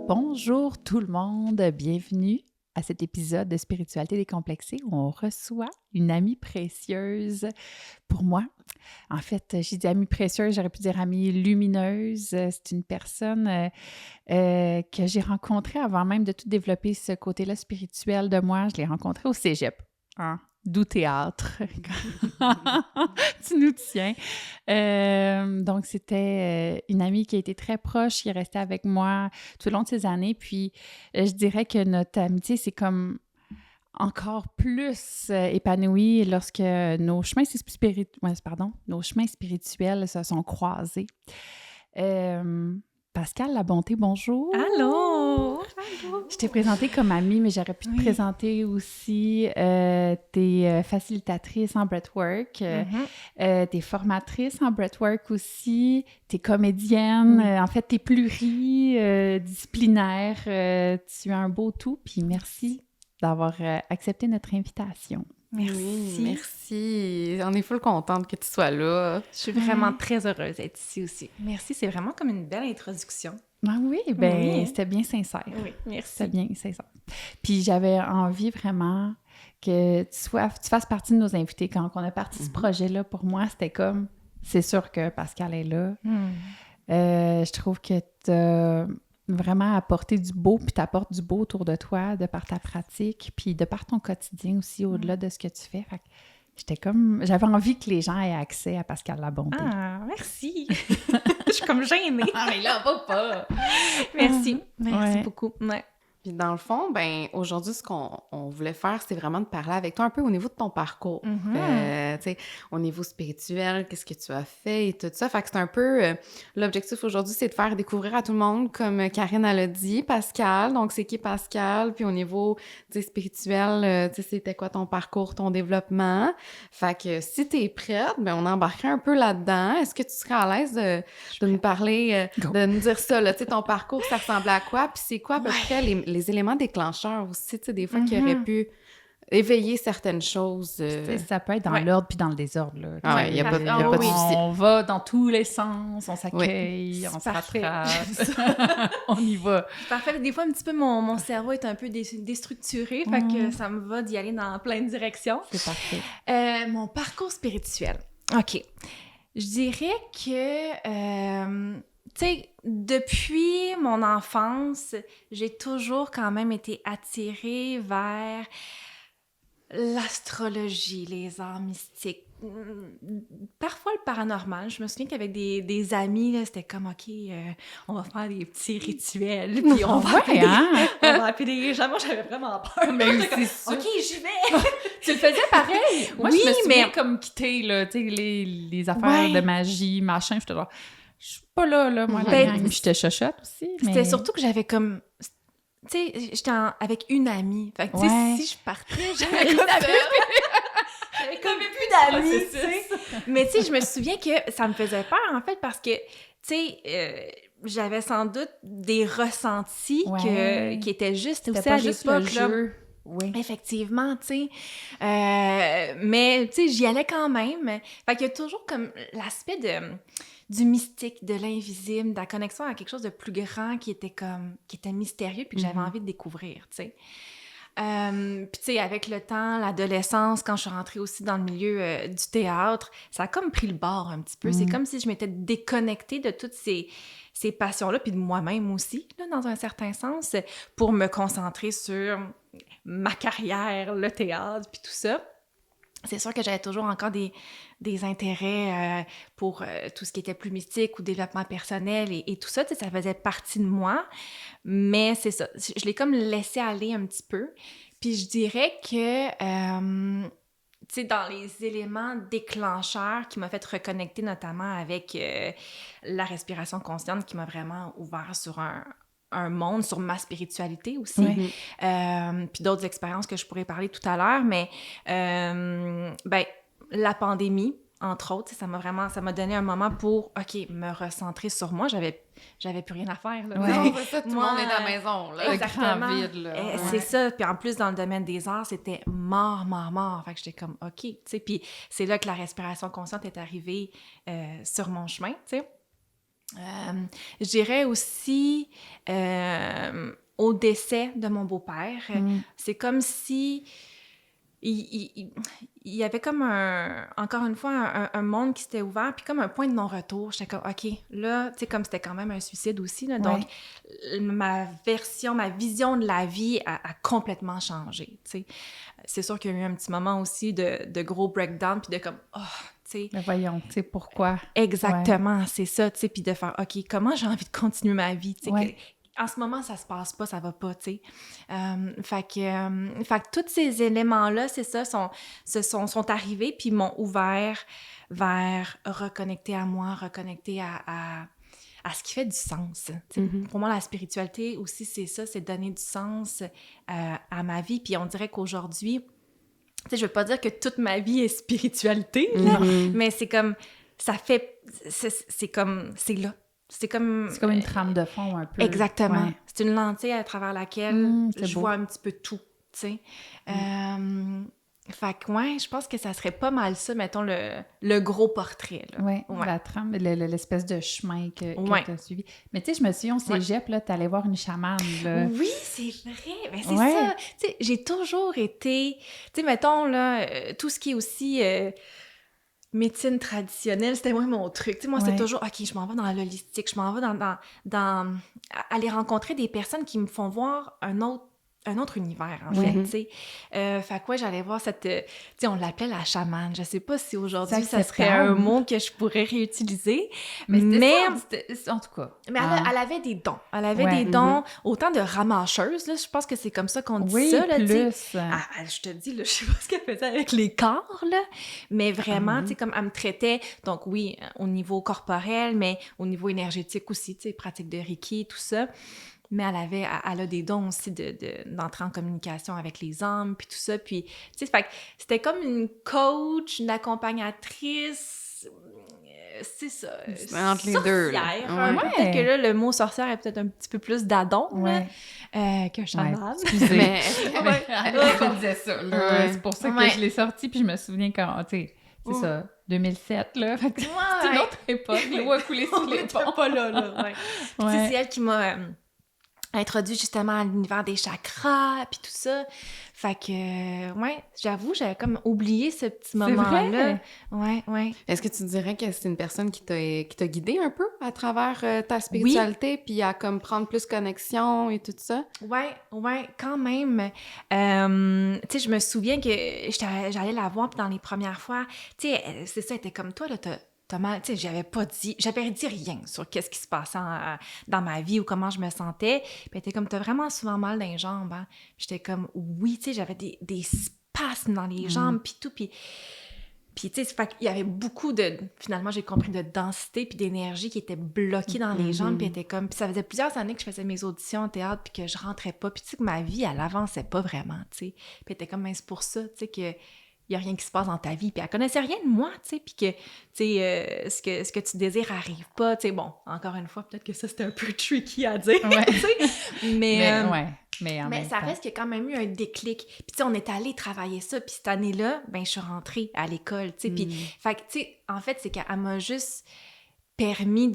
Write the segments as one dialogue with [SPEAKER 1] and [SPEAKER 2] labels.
[SPEAKER 1] Bonjour tout le monde, bienvenue à cet épisode de Spiritualité décomplexée où on reçoit une amie précieuse pour moi. En fait, j'ai dit amie précieuse, j'aurais pu dire amie lumineuse. C'est une personne que j'ai rencontrée avant même de tout développer ce côté-là spirituel de moi. Je l'ai rencontrée au cégep, hein? D'où théâtre. Tu nous tiens. Donc, c'était une amie qui a été très proche, qui est restée avec moi tout le long de ces années. Puis, je dirais que notre amitié, c'est comme encore plus épanoui lorsque nos chemins nos chemins spirituels se sont croisés. Pascal La Bonté, bonjour!
[SPEAKER 2] Allô!
[SPEAKER 1] Je t'ai présentée comme amie, mais j'aurais pu te présenter aussi. T'es facilitatrice en breathwork, t'es formatrice en breathwork aussi, t'es comédienne, en fait, t'es pluridisciplinaire, tu as un beau tout, puis merci d'avoir accepté notre invitation.
[SPEAKER 2] Merci.
[SPEAKER 3] Oui, merci. On est full contente que tu sois là.
[SPEAKER 2] Je suis vraiment très heureuse d'être ici aussi. Merci, c'est vraiment comme une belle introduction.
[SPEAKER 1] Ah oui, ben
[SPEAKER 2] Oui.
[SPEAKER 1] c'était bien sincère.
[SPEAKER 2] Oui, merci.
[SPEAKER 1] C'était bien sincère. Puis j'avais envie vraiment que tu fasses partie de nos invités. Quand on a parti ce projet-là, pour moi, c'était comme, c'est sûr que Pascal est là. Je trouve que tu as vraiment apporté du beau, puis tu apportes du beau autour de toi, de par ta pratique, puis de par ton quotidien aussi, au-delà de ce que tu fais. Fait que j'avais envie que les gens aient accès à Pascal La Bonté.
[SPEAKER 2] Ah, merci. Je suis comme gênée.
[SPEAKER 1] Ah, mais là, pas!
[SPEAKER 2] Merci. Merci
[SPEAKER 1] Ouais.
[SPEAKER 2] beaucoup. Ouais.
[SPEAKER 3] Puis dans le fond, ben aujourd'hui, ce qu'on voulait faire, c'est vraiment de parler avec toi un peu au niveau de ton parcours. Tu sais, au niveau spirituel, qu'est-ce que tu as fait et tout ça. Fait que c'est un peu... l'objectif aujourd'hui, c'est de faire découvrir à tout le monde, comme Karine, elle a dit, Pascal. Donc, c'est qui Pascal? Puis au niveau, tu sais, spirituel, tu sais, c'était quoi ton parcours, ton développement? Fait que si t'es prête, ben on embarquerait un peu là-dedans. Est-ce que tu serais à l'aise de nous parler, de nous dire ça, là, tu sais, ton parcours, ça ressemblait à quoi? Puis c'est quoi à peu près les éléments déclencheurs aussi, tu sais, des fois qui auraient pu éveiller certaines choses.
[SPEAKER 1] Tu sais, ça peut être dans l'ordre puis dans le désordre. Là.
[SPEAKER 3] Ah ouais, il n'y a pas de
[SPEAKER 2] oui.
[SPEAKER 3] souci.
[SPEAKER 1] On va dans tous les sens, on s'accueille, on se
[SPEAKER 2] Parfait.
[SPEAKER 1] rattrape, on y va.
[SPEAKER 2] Parfait. Des fois, un petit peu, mon cerveau est un peu déstructuré, fait que ça me va d'y aller dans plein de directions.
[SPEAKER 1] C'est parfait.
[SPEAKER 2] Mon parcours spirituel. OK. Je dirais que, tu sais, depuis mon enfance, j'ai toujours quand même été attirée vers l'astrologie, les arts mystiques, parfois le paranormal. Je me souviens qu'avec des amis, là, c'était comme, OK, on va faire des petits rituels, puis on va appeler on va appeler des gens. Moi, j'avais vraiment peur.
[SPEAKER 1] Mais
[SPEAKER 2] J'étais comme,
[SPEAKER 1] c'est
[SPEAKER 2] OK, j'y vais!
[SPEAKER 1] Tu le faisais pareil? Moi,
[SPEAKER 2] Oui,
[SPEAKER 1] je me souviens
[SPEAKER 2] mais-
[SPEAKER 1] comme quitter, là, tu sais, les affaires de magie, machin, j'étais genre, je suis pas là, moi, la
[SPEAKER 2] Ben,
[SPEAKER 1] gang. Puis j'étais chochotte aussi, mais...
[SPEAKER 2] C'était surtout que j'avais comme... Tu sais, j'étais avec une amie. Fait que, tu sais,
[SPEAKER 1] Ouais.
[SPEAKER 2] si je partais, j'avais comme plus d'amis, tu sais. Mais, tu sais, je me souviens que ça me faisait peur, en fait, parce que, tu sais, j'avais sans doute des ressentis qui étaient justes
[SPEAKER 1] C'était
[SPEAKER 2] aussi
[SPEAKER 1] pas
[SPEAKER 2] à
[SPEAKER 1] juste le
[SPEAKER 2] l'époque, là.
[SPEAKER 1] jeu. Oui.
[SPEAKER 2] Effectivement, tu sais. Mais, tu sais, j'y allais quand même. Fait qu'il y a toujours comme l'aspect du mystique, de l'invisible, de la connexion à quelque chose de plus grand qui était mystérieux puis que j'avais envie de découvrir, tu sais. Puis, tu sais, avec le temps, l'adolescence, quand je suis rentrée aussi dans le milieu du théâtre, ça a comme pris le bord un petit peu. C'est comme si je m'étais déconnectée de toutes ces passions-là, puis de moi-même aussi, là, dans un certain sens, pour me concentrer sur ma carrière, le théâtre, puis tout ça. C'est sûr que j'avais toujours encore des intérêts pour tout ce qui était plus mystique ou développement personnel et tout ça, tu sais, ça faisait partie de moi, mais c'est ça, je l'ai comme laissé aller un petit peu, puis je dirais que, tu sais, dans les éléments déclencheurs qui m'a fait reconnecter notamment avec la respiration consciente qui m'a vraiment ouvert sur un monde, sur ma spiritualité aussi. Puis d'autres expériences que je pourrais parler tout à l'heure, mais ben, la pandémie, entre autres, ça m'a donné un moment pour, OK, me recentrer sur moi. J'avais plus rien à faire. Là.
[SPEAKER 3] Non, c'est ça, tout le
[SPEAKER 2] Moi,
[SPEAKER 3] monde est à la maison, là.
[SPEAKER 2] Exactement.
[SPEAKER 3] Le grand vide, là.
[SPEAKER 2] C'est ça. Puis en plus, dans le domaine des arts, c'était mort. Fait que j'étais comme, OK, tu sais. Puis c'est là que la respiration consciente est arrivée sur mon chemin, tu sais. Je dirais aussi au décès de mon beau-père. C'est comme si il y avait comme encore une fois, un monde qui s'était ouvert, puis comme un point de non-retour. J'étais comme, OK, là, tu sais, comme c'était quand même un suicide aussi, là, donc ma vision de la vie a complètement changé, tu sais. C'est sûr qu'il y a eu un petit moment aussi de gros breakdown, puis de comme, oh, tu sais.
[SPEAKER 1] Mais voyons, tu sais, pourquoi?
[SPEAKER 2] Exactement, c'est ça, tu sais, puis de faire, OK, comment j'ai envie de continuer ma vie, tu sais, en ce moment, ça se passe pas, ça va pas, tu sais. Fait que tous ces éléments-là, c'est ça, sont arrivés, puis m'ont ouvert vers reconnecter à moi, reconnecter à ce qui fait du sens. Pour moi, la spiritualité aussi, c'est ça, c'est donner du sens à ma vie. Puis on dirait qu'aujourd'hui, tu sais, je veux pas dire que toute ma vie est spiritualité, là, mais c'est comme, ça fait, c'est comme, c'est là. C'est comme
[SPEAKER 1] une trame de fond un peu.
[SPEAKER 2] Exactement. Ouais. C'est une lentille à travers laquelle je vois un petit peu tout, tu sais. Fait que, ouais, je pense que ça serait pas mal ça, mettons, le gros portrait, là.
[SPEAKER 1] Ouais. La trame, l'espèce de chemin que tu as suivi. Mais tu sais, je me souviens, au cégep, là, t'allais voir une chamane, là.
[SPEAKER 2] Oui, c'est vrai! Ben, c'est ça! Tu sais, j'ai toujours été... Tu sais, mettons, là, tout ce qui est aussi... médecine traditionnelle, c'était moi mon truc. Tu sais, moi, c'était toujours, OK, je m'en vais dans l'holistique, je m'en vais dans aller rencontrer des personnes qui me font voir un autre univers, en fait, tu sais. Fait que, j'allais voir cette... tu sais, on l'appelait la chamane. Je sais pas si aujourd'hui, ça serait un mot que je pourrais réutiliser. Mais
[SPEAKER 1] en tout cas...
[SPEAKER 2] Mais elle avait des dons. Elle avait des dons, autant de ramacheuse, là, je pense que c'est comme ça qu'on dit ça, là, tu sais. Je te dis, là, je sais pas ce qu'elle faisait avec les corps, là, mais vraiment, tu sais, comme elle me traitait, donc oui, au niveau corporel, mais au niveau énergétique aussi, tu sais, pratique de Reiki, tout ça. Mais elle a des dons aussi d'entrer en communication avec les âmes, puis tout ça. Puis, tu sais, c'était comme une coach, une accompagnatrice, c'est ça.
[SPEAKER 3] Entre les deux.
[SPEAKER 2] Peut-être que là, le mot sorcière est peut-être un petit peu plus d'adon que chamane.
[SPEAKER 1] Mais je disais ça. C'est pour ça que je l'ai sorti, puis je me souviens quand, tu sais, c'est ça, 2007, là. Fait que c'est une autre époque. L'eau a coulé sous les ponts.
[SPEAKER 2] Pas là. C'est elle qui m'a... introduit justement à l'univers des chakras, puis tout ça. Fait que, j'avoue, j'avais comme oublié ce petit moment-là. Ouais.
[SPEAKER 3] Est-ce que tu dirais que c'est une personne qui t'a guidée un peu à travers ta spiritualité, puis à comme prendre plus connexion et tout ça?
[SPEAKER 2] Ouais, quand même. Tu sais, je me souviens que j'allais la voir dans les premières fois. Tu sais, c'est ça, elle était comme toi, là, Thomas, tu sais, j'avais dit rien sur qu'est-ce qui se passait dans ma vie ou comment je me sentais. Puis elle était comme, t'as vraiment souvent mal dans les jambes, hein? Puis j'étais comme, oui, tu sais, j'avais des spasmes dans les jambes, puis tout, puis tu sais, il y avait beaucoup finalement, j'ai compris, de densité puis d'énergie qui était bloquée dans les jambes, puis elle était comme, puis ça faisait plusieurs années que je faisais mes auditions en théâtre, puis que je rentrais pas, puis tu sais, que ma vie, elle avançait pas vraiment, tu sais. Puis elle était comme, c'est pour ça, tu sais, que il y a rien qui se passe dans ta vie, puis elle connaissait rien de moi, tu sais, puis que, tu sais, ce que tu désires arrive pas, tu sais, bon, encore une fois, peut-être que ça, c'était un peu tricky à dire, tu sais, mais ça reste qu'il y a quand même eu un déclic, puis tu sais, on est allé travailler ça, puis cette année-là, ben je suis rentrée à l'école, tu sais, puis, fait que, tu sais, en fait, c'est qu'elle m'a juste permis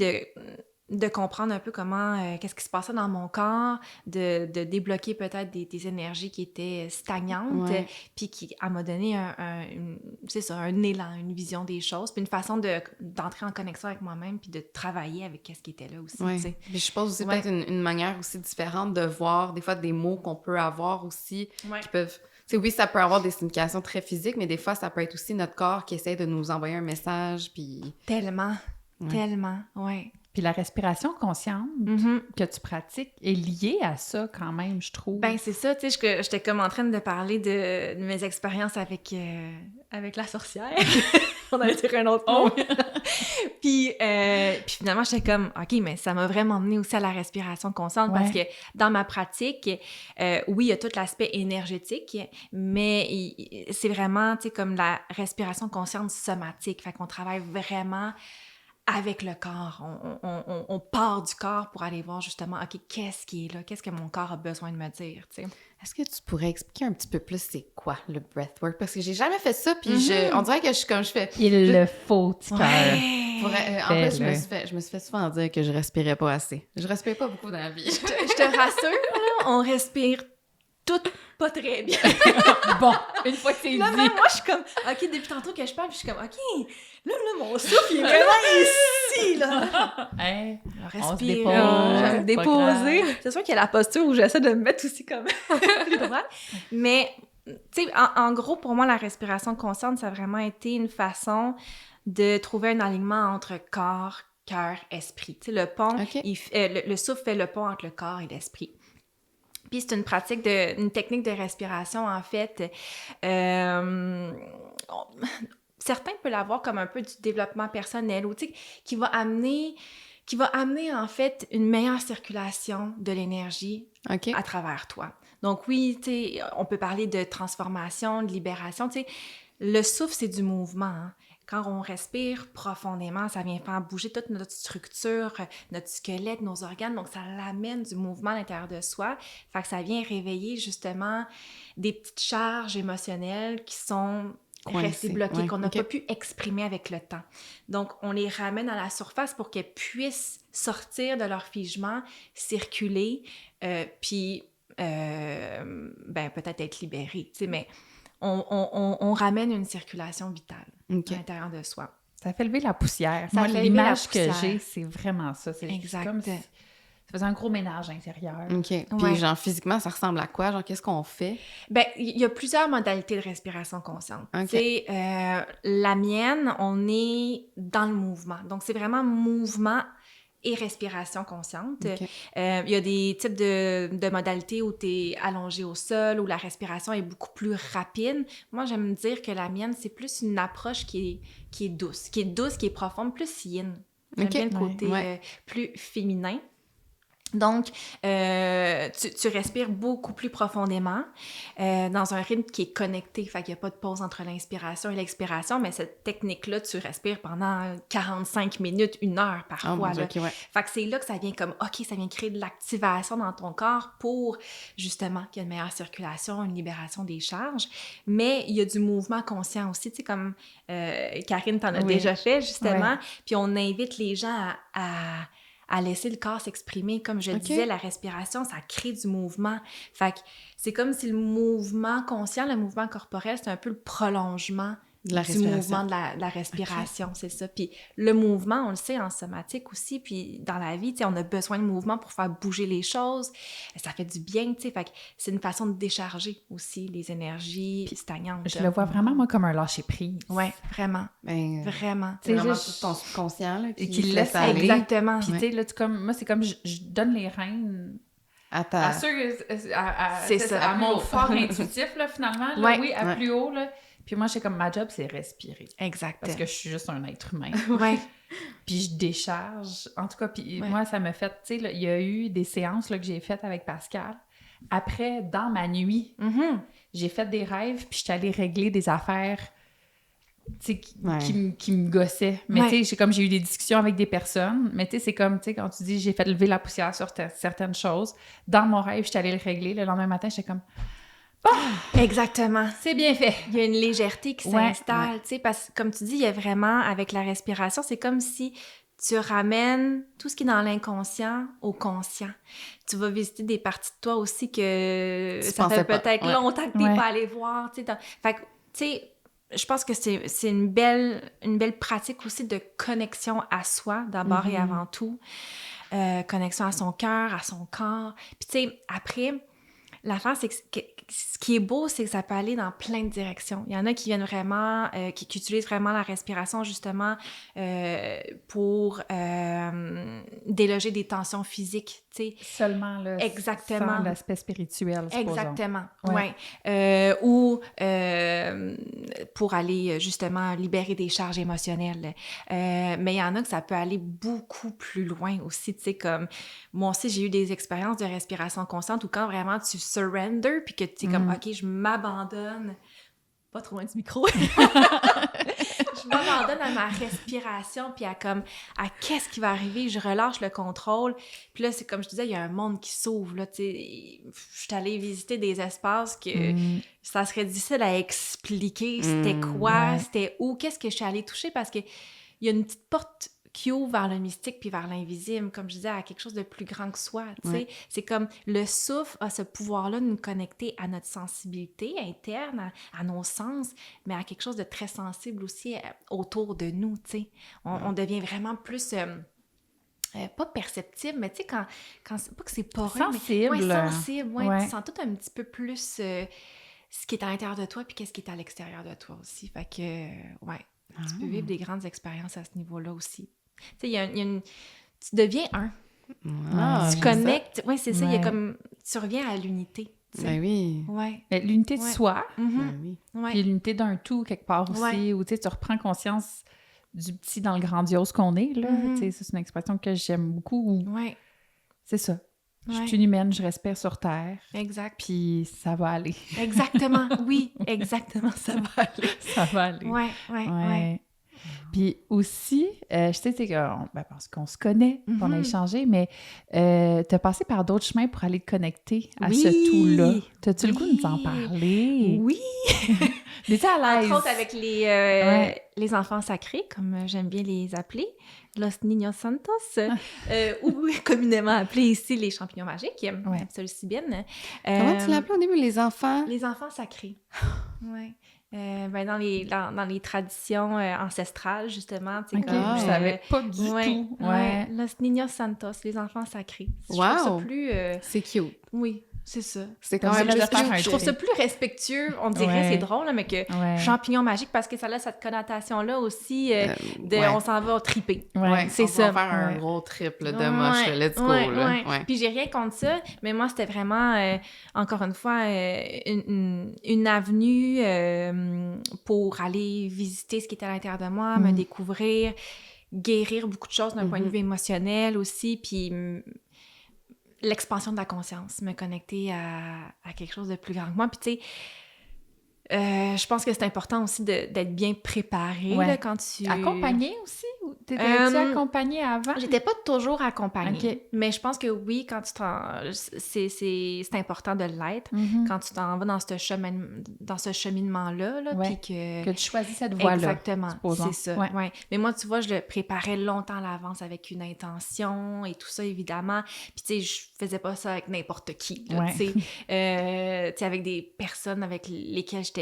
[SPEAKER 2] de comprendre un peu comment, qu'est-ce qui se passait dans mon corps, de débloquer peut-être des énergies qui étaient stagnantes, puis elle m'a donné un élan, une vision des choses, puis une façon d'entrer en connexion avec moi-même, puis de travailler avec qu'est-ce qui était là aussi, tu sais.
[SPEAKER 3] Puis je pense aussi peut-être une manière aussi différente de voir des fois des mots qu'on peut avoir aussi, qui peuvent... Tu sais, oui, ça peut avoir des significations très physiques, mais des fois, ça peut être aussi notre corps qui essaie de nous envoyer un message, puis...
[SPEAKER 2] Tellement,
[SPEAKER 1] Puis la respiration consciente que tu pratiques est liée à ça quand même, je trouve.
[SPEAKER 2] Ben c'est ça, tu sais, j'étais comme en train de parler de mes expériences avec la sorcière. On a été un autre mot. Puis finalement, j'étais comme, OK, mais ça m'a vraiment amené aussi à la respiration consciente parce que dans ma pratique, oui, il y a tout l'aspect énergétique, mais c'est vraiment, tu sais, comme la respiration consciente somatique. Fait qu'on travaille vraiment avec le corps. On part du corps pour aller voir justement, OK, qu'est-ce qui est là? Qu'est-ce que mon corps a besoin de me dire, tu sais?
[SPEAKER 3] Est-ce que tu pourrais expliquer un petit peu plus c'est quoi le breathwork? Parce que j'ai jamais fait ça, puis
[SPEAKER 2] Mm-hmm.
[SPEAKER 3] on dirait que je fais...
[SPEAKER 1] Il le faut, petit cœur.
[SPEAKER 3] En fait, je me suis fait souvent dire que je respirais pas assez. Je respire pas beaucoup dans la vie.
[SPEAKER 2] Je te rassure, là, on respire toutes pas très bien.
[SPEAKER 1] Bon, une fois que c'est
[SPEAKER 2] Là,
[SPEAKER 1] dit.
[SPEAKER 2] même moi, je suis comme, OK, depuis tantôt que je parle, puis je suis comme, OK, là, mon souffle, il est vraiment ici, là.
[SPEAKER 1] Hein?
[SPEAKER 2] Je
[SPEAKER 1] On se
[SPEAKER 2] respire,
[SPEAKER 1] dépose,
[SPEAKER 2] je
[SPEAKER 1] c'est
[SPEAKER 2] vais
[SPEAKER 1] pas
[SPEAKER 2] déposer.
[SPEAKER 1] grave.
[SPEAKER 2] C'est sûr qu'il y a la posture où j'essaie de me mettre aussi comme plus droite. Mais, tu sais, en gros, pour moi, la respiration consciente, ça a vraiment été une façon de trouver un alignement entre corps, cœur, esprit. Tu sais, le pont,
[SPEAKER 3] OK.
[SPEAKER 2] le souffle fait le pont entre le corps et l'esprit. Puis c'est une technique de respiration, en fait. Certains peuvent l'avoir comme un peu du développement personnel, ou tu sais, qui va amener en fait une meilleure circulation de l'énergie
[SPEAKER 3] OK.
[SPEAKER 2] à travers toi. Donc oui, tu sais, on peut parler de transformation, de libération, tu sais. Le souffle, c'est du mouvement, hein. Quand on respire profondément, ça vient faire bouger toute notre structure, notre squelette, nos organes. Donc, ça l'amène du mouvement à l'intérieur de soi. Fait que ça vient réveiller justement des petites charges émotionnelles qui sont restées bloquées, qu'on n'a pas pu exprimer avec le temps. Donc, on les ramène à la surface pour qu'elles puissent sortir de leur figement, circuler, puis peut-être être libérées. Tu sais, mais on ramène une circulation vitale à l'intérieur de soi.
[SPEAKER 1] Ça fait lever la poussière.
[SPEAKER 2] Ça
[SPEAKER 1] Moi,
[SPEAKER 2] fait
[SPEAKER 1] l'image
[SPEAKER 2] lever la
[SPEAKER 1] que
[SPEAKER 2] poussière.
[SPEAKER 1] j'ai, c'est vraiment ça. C'est
[SPEAKER 2] Exact.
[SPEAKER 1] comme si ça faisait un gros ménage intérieur.
[SPEAKER 3] OK. Puis,
[SPEAKER 2] Ouais.
[SPEAKER 3] genre, physiquement, ça ressemble à quoi? Genre, qu'est-ce qu'on fait?
[SPEAKER 2] Ben, il y a plusieurs modalités de respiration consciente.
[SPEAKER 3] OK.
[SPEAKER 2] Tu sais, la mienne, on est dans le mouvement. Donc, c'est vraiment mouvement et respiration consciente.
[SPEAKER 3] OK.
[SPEAKER 2] Il y a des types de modalités où tu es allongé au sol, où la respiration est beaucoup plus rapide. Moi, j'aime dire que la mienne, c'est plus une approche qui est douce, qui est profonde, plus yin. J'aime
[SPEAKER 3] OK.
[SPEAKER 2] bien le côté plus féminin. Donc, tu respires beaucoup plus profondément dans un rythme qui est connecté. Fait qu'il n'y a pas de pause entre l'inspiration et l'expiration, mais cette technique-là, tu respires pendant 45 minutes, 1 heure parfois.
[SPEAKER 3] Oh mon Dieu,
[SPEAKER 2] là.
[SPEAKER 3] OK, ouais.
[SPEAKER 2] Fait que c'est là que ça vient comme, OK, ça vient créer de l'activation dans ton corps pour, justement, qu'il y ait une meilleure circulation, une libération des charges. Mais il y a du mouvement conscient aussi, tu sais, comme Karine t'en a déjà fait, justement. Puis on invite les gens à laisser le corps s'exprimer. Comme je disais, la respiration, ça crée du mouvement. Fait que c'est comme si le mouvement conscient, le mouvement corporel, c'est un peu le prolongement du mouvement de la respiration, c'est ça. Puis le mouvement, on le sait en somatique aussi, puis dans la vie, tu sais, on a besoin de mouvement pour faire bouger les choses. Ça fait du bien, tu sais. Fait que c'est une façon de décharger aussi les énergies stagnantes.
[SPEAKER 1] Je le vois vraiment, moi, comme un lâcher-prise.
[SPEAKER 2] Ouais, vraiment.
[SPEAKER 3] Ben,
[SPEAKER 2] Vraiment.
[SPEAKER 3] c'est vraiment
[SPEAKER 1] juste-
[SPEAKER 3] tout ton subconscient, là,
[SPEAKER 1] Qui le laisse aller.
[SPEAKER 2] Exactement.
[SPEAKER 1] Puis, tu sais, là, moi, c'est comme je donne les rênes
[SPEAKER 3] à ta...
[SPEAKER 1] à ceux,
[SPEAKER 2] C'est ça,
[SPEAKER 1] à
[SPEAKER 3] à plus
[SPEAKER 1] mon
[SPEAKER 3] haut.
[SPEAKER 1] fort intuitif, là, finalement. Là,
[SPEAKER 2] Ouais.
[SPEAKER 1] oui, à
[SPEAKER 3] Ouais.
[SPEAKER 1] plus haut, là. Puis moi, j'ai comme ma job, c'est respirer.
[SPEAKER 2] Exact.
[SPEAKER 1] Parce que je suis juste un être humain.
[SPEAKER 2] Ouais.
[SPEAKER 1] Puis je décharge. En tout cas, puis
[SPEAKER 2] Ouais.
[SPEAKER 1] moi, ça me fait... Tu sais, là, il y a eu des séances là, que j'ai faites avec Pascal. Après, dans ma nuit,
[SPEAKER 2] Mhm.
[SPEAKER 1] j'ai fait des rêves, puis je suis allée régler des affaires, tu sais,
[SPEAKER 3] Ouais.
[SPEAKER 1] qui me gossaient. Mais
[SPEAKER 2] Ouais.
[SPEAKER 1] tu sais, j'ai eu des discussions avec des personnes, mais tu sais, c'est comme, tu sais, quand tu dis, j'ai fait lever la poussière sur certaines choses, dans mon rêve, je suis allée le régler. Le lendemain matin, j'étais comme,
[SPEAKER 2] Exactement.
[SPEAKER 1] c'est bien fait.
[SPEAKER 2] Il y a une légèreté qui
[SPEAKER 1] Ouais,
[SPEAKER 2] s'installe, tu sais, parce que comme tu dis, il y a vraiment, avec la respiration, c'est comme si tu ramènes tout ce qui est dans l'inconscient au conscient. Tu vas visiter des parties de toi aussi que
[SPEAKER 3] Tu
[SPEAKER 2] ça fait
[SPEAKER 3] pensais pas.
[SPEAKER 2] peut-être
[SPEAKER 3] Ouais.
[SPEAKER 2] longtemps que t'es
[SPEAKER 1] Ouais.
[SPEAKER 2] pas allé voir, tu sais. Fait que, tu sais, je pense que c'est une belle pratique aussi de connexion à soi, d'abord et avant tout. Connexion à son cœur, à son corps. Puis tu sais, après, l'affaire, c'est que ce qui est beau, c'est que ça peut aller dans plein de directions. Il y en a qui viennent vraiment, qui utilisent vraiment la respiration, justement, pour déloger des tensions physiques, tu sais.
[SPEAKER 1] Seulement, là,
[SPEAKER 2] Exactement.
[SPEAKER 1] sans l'aspect spirituel, supposons.
[SPEAKER 2] Exactement,
[SPEAKER 1] Ouais.
[SPEAKER 2] ouais. Ou pour aller, justement, libérer des charges émotionnelles. Mais il y en a que ça peut aller beaucoup plus loin aussi, tu sais, comme... Moi aussi, j'ai eu des expériences de respiration consciente où quand vraiment tu surrender, puis que tu es comme, OK, je m'abandonne... Pas trop loin du micro. je m'abandonne à ma respiration, puis à qu'est-ce qui va arriver, je relâche le contrôle. Puis là, c'est comme je disais, il y a un monde qui s'ouvre, là, tu sais. Je suis allée visiter des espaces que ça serait difficile à expliquer. C'était quoi, c'était où, qu'est-ce que je suis allée toucher, parce que il y a une petite porte qui ouvre vers le mystique puis vers l'invisible, comme je disais, à quelque chose de plus grand que soi, tu sais. C'est comme le souffle a ce pouvoir-là de nous connecter à notre sensibilité interne, à nos sens, mais à quelque chose de très sensible aussi autour de nous, tu sais. On devient vraiment plus... pas perceptible, mais tu sais, quand c'est pas que c'est pas
[SPEAKER 1] sensible.
[SPEAKER 2] Mais, sensible, tu sens tout un petit peu plus ce qui est à l'intérieur de toi puis qu'est-ce qui est à l'extérieur de toi aussi. Fait que, tu peux vivre des grandes expériences à ce niveau-là aussi. Tu sais, tu deviens un. Tu connectes. Oui, c'est ça. Il y a comme... Tu reviens à l'unité.
[SPEAKER 3] Ben oui.
[SPEAKER 2] Ouais.
[SPEAKER 1] L'unité de soi.
[SPEAKER 3] Ben oui.
[SPEAKER 1] Puis l'unité d'un tout, quelque part aussi, où tu reprends conscience du petit dans le grandiose qu'on est, là. Tu sais, c'est une expression que j'aime beaucoup. C'est ça. Je suis une humaine, je respire sur Terre. Exact. Puis ça va aller.
[SPEAKER 2] Exactement. Oui, exactement, ça va aller.
[SPEAKER 1] Ça va aller.
[SPEAKER 2] Ouais.
[SPEAKER 1] Puis aussi, je sais parce qu'on se connaît, qu'on a échangé, mais t'as passé par d'autres chemins pour aller te connecter à ce tout-là. T'as-tu le goût de nous en parler?
[SPEAKER 2] Oui!
[SPEAKER 1] T'es à l'aise?
[SPEAKER 2] Entre autres avec les enfants sacrés, comme j'aime bien les appeler, Los Niños Santos, ou communément appelés ici les champignons magiques, psilocybine.
[SPEAKER 3] Comment tu l'appelais au début, les enfants?
[SPEAKER 2] Les enfants sacrés. Oui. Dans les traditions ancestrales, justement.
[SPEAKER 1] Je savais pas du tout.
[SPEAKER 2] Los Niños Santos, les enfants sacrés.
[SPEAKER 3] Wow!
[SPEAKER 2] Je trouve ça plus...
[SPEAKER 3] C'est cute.
[SPEAKER 2] Oui, c'est ça.
[SPEAKER 3] C'est quand même
[SPEAKER 2] je trouve ça plus respectueux, on dirait, c'est drôle, là, mais que champignon magique, parce que ça a cette connotation-là aussi on s'en va triper. C'est ça.
[SPEAKER 3] On va faire un gros trip de moche, let's go. Là.
[SPEAKER 2] Puis j'ai rien contre ça, mais moi, c'était vraiment, encore une fois, une avenue pour aller visiter ce qui était à l'intérieur de moi, me découvrir, guérir beaucoup de choses d'un point de vue émotionnel aussi, puis... l'expansion de la conscience, me connecter à quelque chose de plus grand que moi. Puis, tu sais, je pense que c'est important aussi d'être bien préparé là, quand tu...
[SPEAKER 1] Accompagnée aussi? Ou t'étais-tu accompagnée avant?
[SPEAKER 2] J'étais pas toujours accompagnée. Mais je pense que oui, quand tu c'est important de l'être, quand tu t'en vas dans ce cheminement-là, puis
[SPEAKER 1] que tu choisis cette voie-là.
[SPEAKER 2] Exactement, c'est ça. Ouais. Mais moi, tu vois, je le préparais longtemps à l'avance avec une intention et tout ça, évidemment. Puis, tu sais, je faisais pas ça avec n'importe qui, tu sais, avec des personnes avec lesquelles j'étais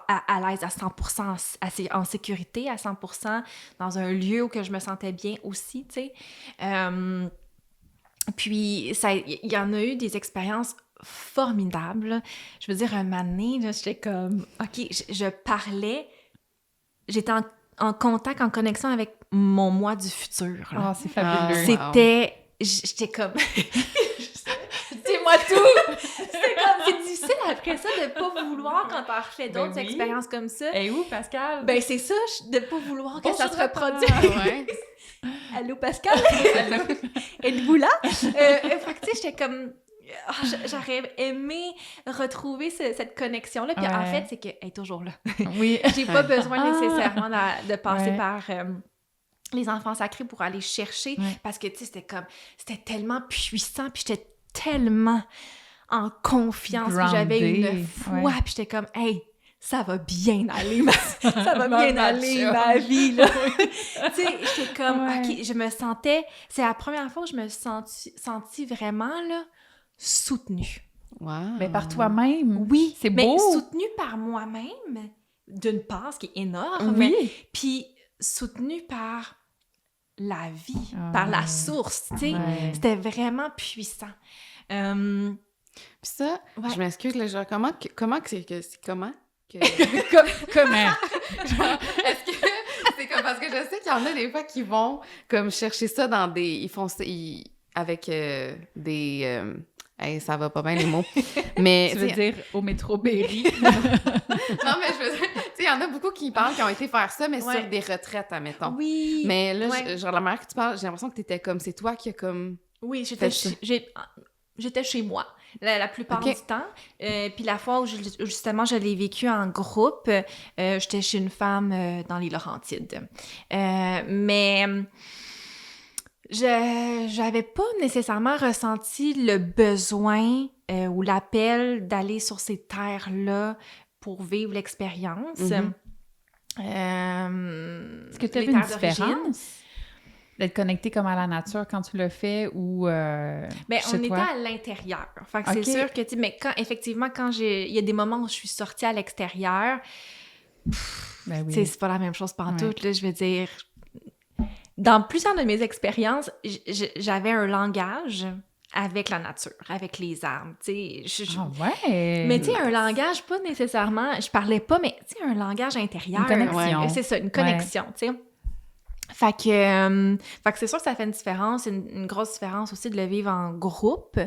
[SPEAKER 2] à l'aise à 100%, en sécurité à 100%, dans un lieu où que je me sentais bien aussi, tu sais. Puis, il y en a eu des expériences formidables. Je veux dire, un moment donné, là, j'étais comme... OK, je parlais... J'étais en contact, en connexion avec mon moi du futur.
[SPEAKER 1] Ah, c'est fabuleux.
[SPEAKER 2] C'était... J'étais comme... Dis-moi tout! C'est difficile après ça de pas vouloir, quand t'as refait d'autres expériences comme ça.
[SPEAKER 1] Et où, Pascal?
[SPEAKER 2] Ben, c'est ça, de pas vouloir que ça se reproduise. Allô, Pascal? Allô? Êtes-vous là? Fait que, tu sais, j'étais comme... j'aurais aimé retrouver cette connexion-là. Puis en fait, c'est qu'elle est toujours là.
[SPEAKER 1] Oui.
[SPEAKER 2] J'ai pas besoin nécessairement de passer par... les enfants sacrés pour aller chercher, parce que, tu sais, c'était tellement puissant, puis j'étais tellement en confiance, puis j'avais une foi, puis j'étais comme, hey, ça va bien aller, ça va bien aller, ma vie, là. Tu sais, j'étais comme, OK, je me sentais, c'est la première fois que je me sentis vraiment, là, soutenue.
[SPEAKER 3] Wow!
[SPEAKER 1] Mais par toi-même.
[SPEAKER 2] Oui,
[SPEAKER 1] c'est beau.
[SPEAKER 2] Mais soutenue par moi-même, d'une part, ce qui est énorme, puis soutenue par la vie, par la source, tu sais. C'était vraiment puissant.
[SPEAKER 3] Puis ça, je m'excuse, là, genre, comment que... Comment?
[SPEAKER 1] Comment?
[SPEAKER 3] Genre, est-ce que c'est comme... Parce que je sais qu'il y en a des fois qui vont comme chercher ça dans des... Ils font ça avec des... ça va pas bien les mots. Mais
[SPEAKER 1] tu veux dire au métro Berry?
[SPEAKER 3] Non, mais je veux dire, tu sais, il y en a beaucoup qui parlent, qui ont été faire ça, mais sur des retraites, admettons.
[SPEAKER 2] Oui.
[SPEAKER 3] Mais là, genre, la manière que tu parles, j'ai l'impression que t'étais comme... C'est toi qui a comme...
[SPEAKER 2] Oui, j'étais chez moi la plupart du temps. Puis la fois où justement je l'ai vécu en groupe, j'étais chez une femme dans les Laurentides. Mais j'avais pas nécessairement ressenti le besoin ou l'appel d'aller sur ces terres-là pour vivre l'expérience.
[SPEAKER 1] Est-ce que tu as vu une différence d'être connecté comme à la nature quand tu le fais ou
[SPEAKER 2] on était à l'intérieur. Fait que c'est sûr que, tu sais, mais effectivement, il y a des moments où je suis sortie à l'extérieur, tu sais, c'est pas la même chose pantoute, là, je veux dire. Dans plusieurs de mes expériences, j'avais un langage avec la nature, avec les arbres, tu sais. Mais tu sais, un langage pas nécessairement... Je parlais pas, mais tu sais, un langage intérieur.
[SPEAKER 1] Une connexion.
[SPEAKER 2] C'est ça, une connexion, tu sais. Fait que c'est sûr que ça fait une différence, une grosse différence aussi de le vivre en groupe.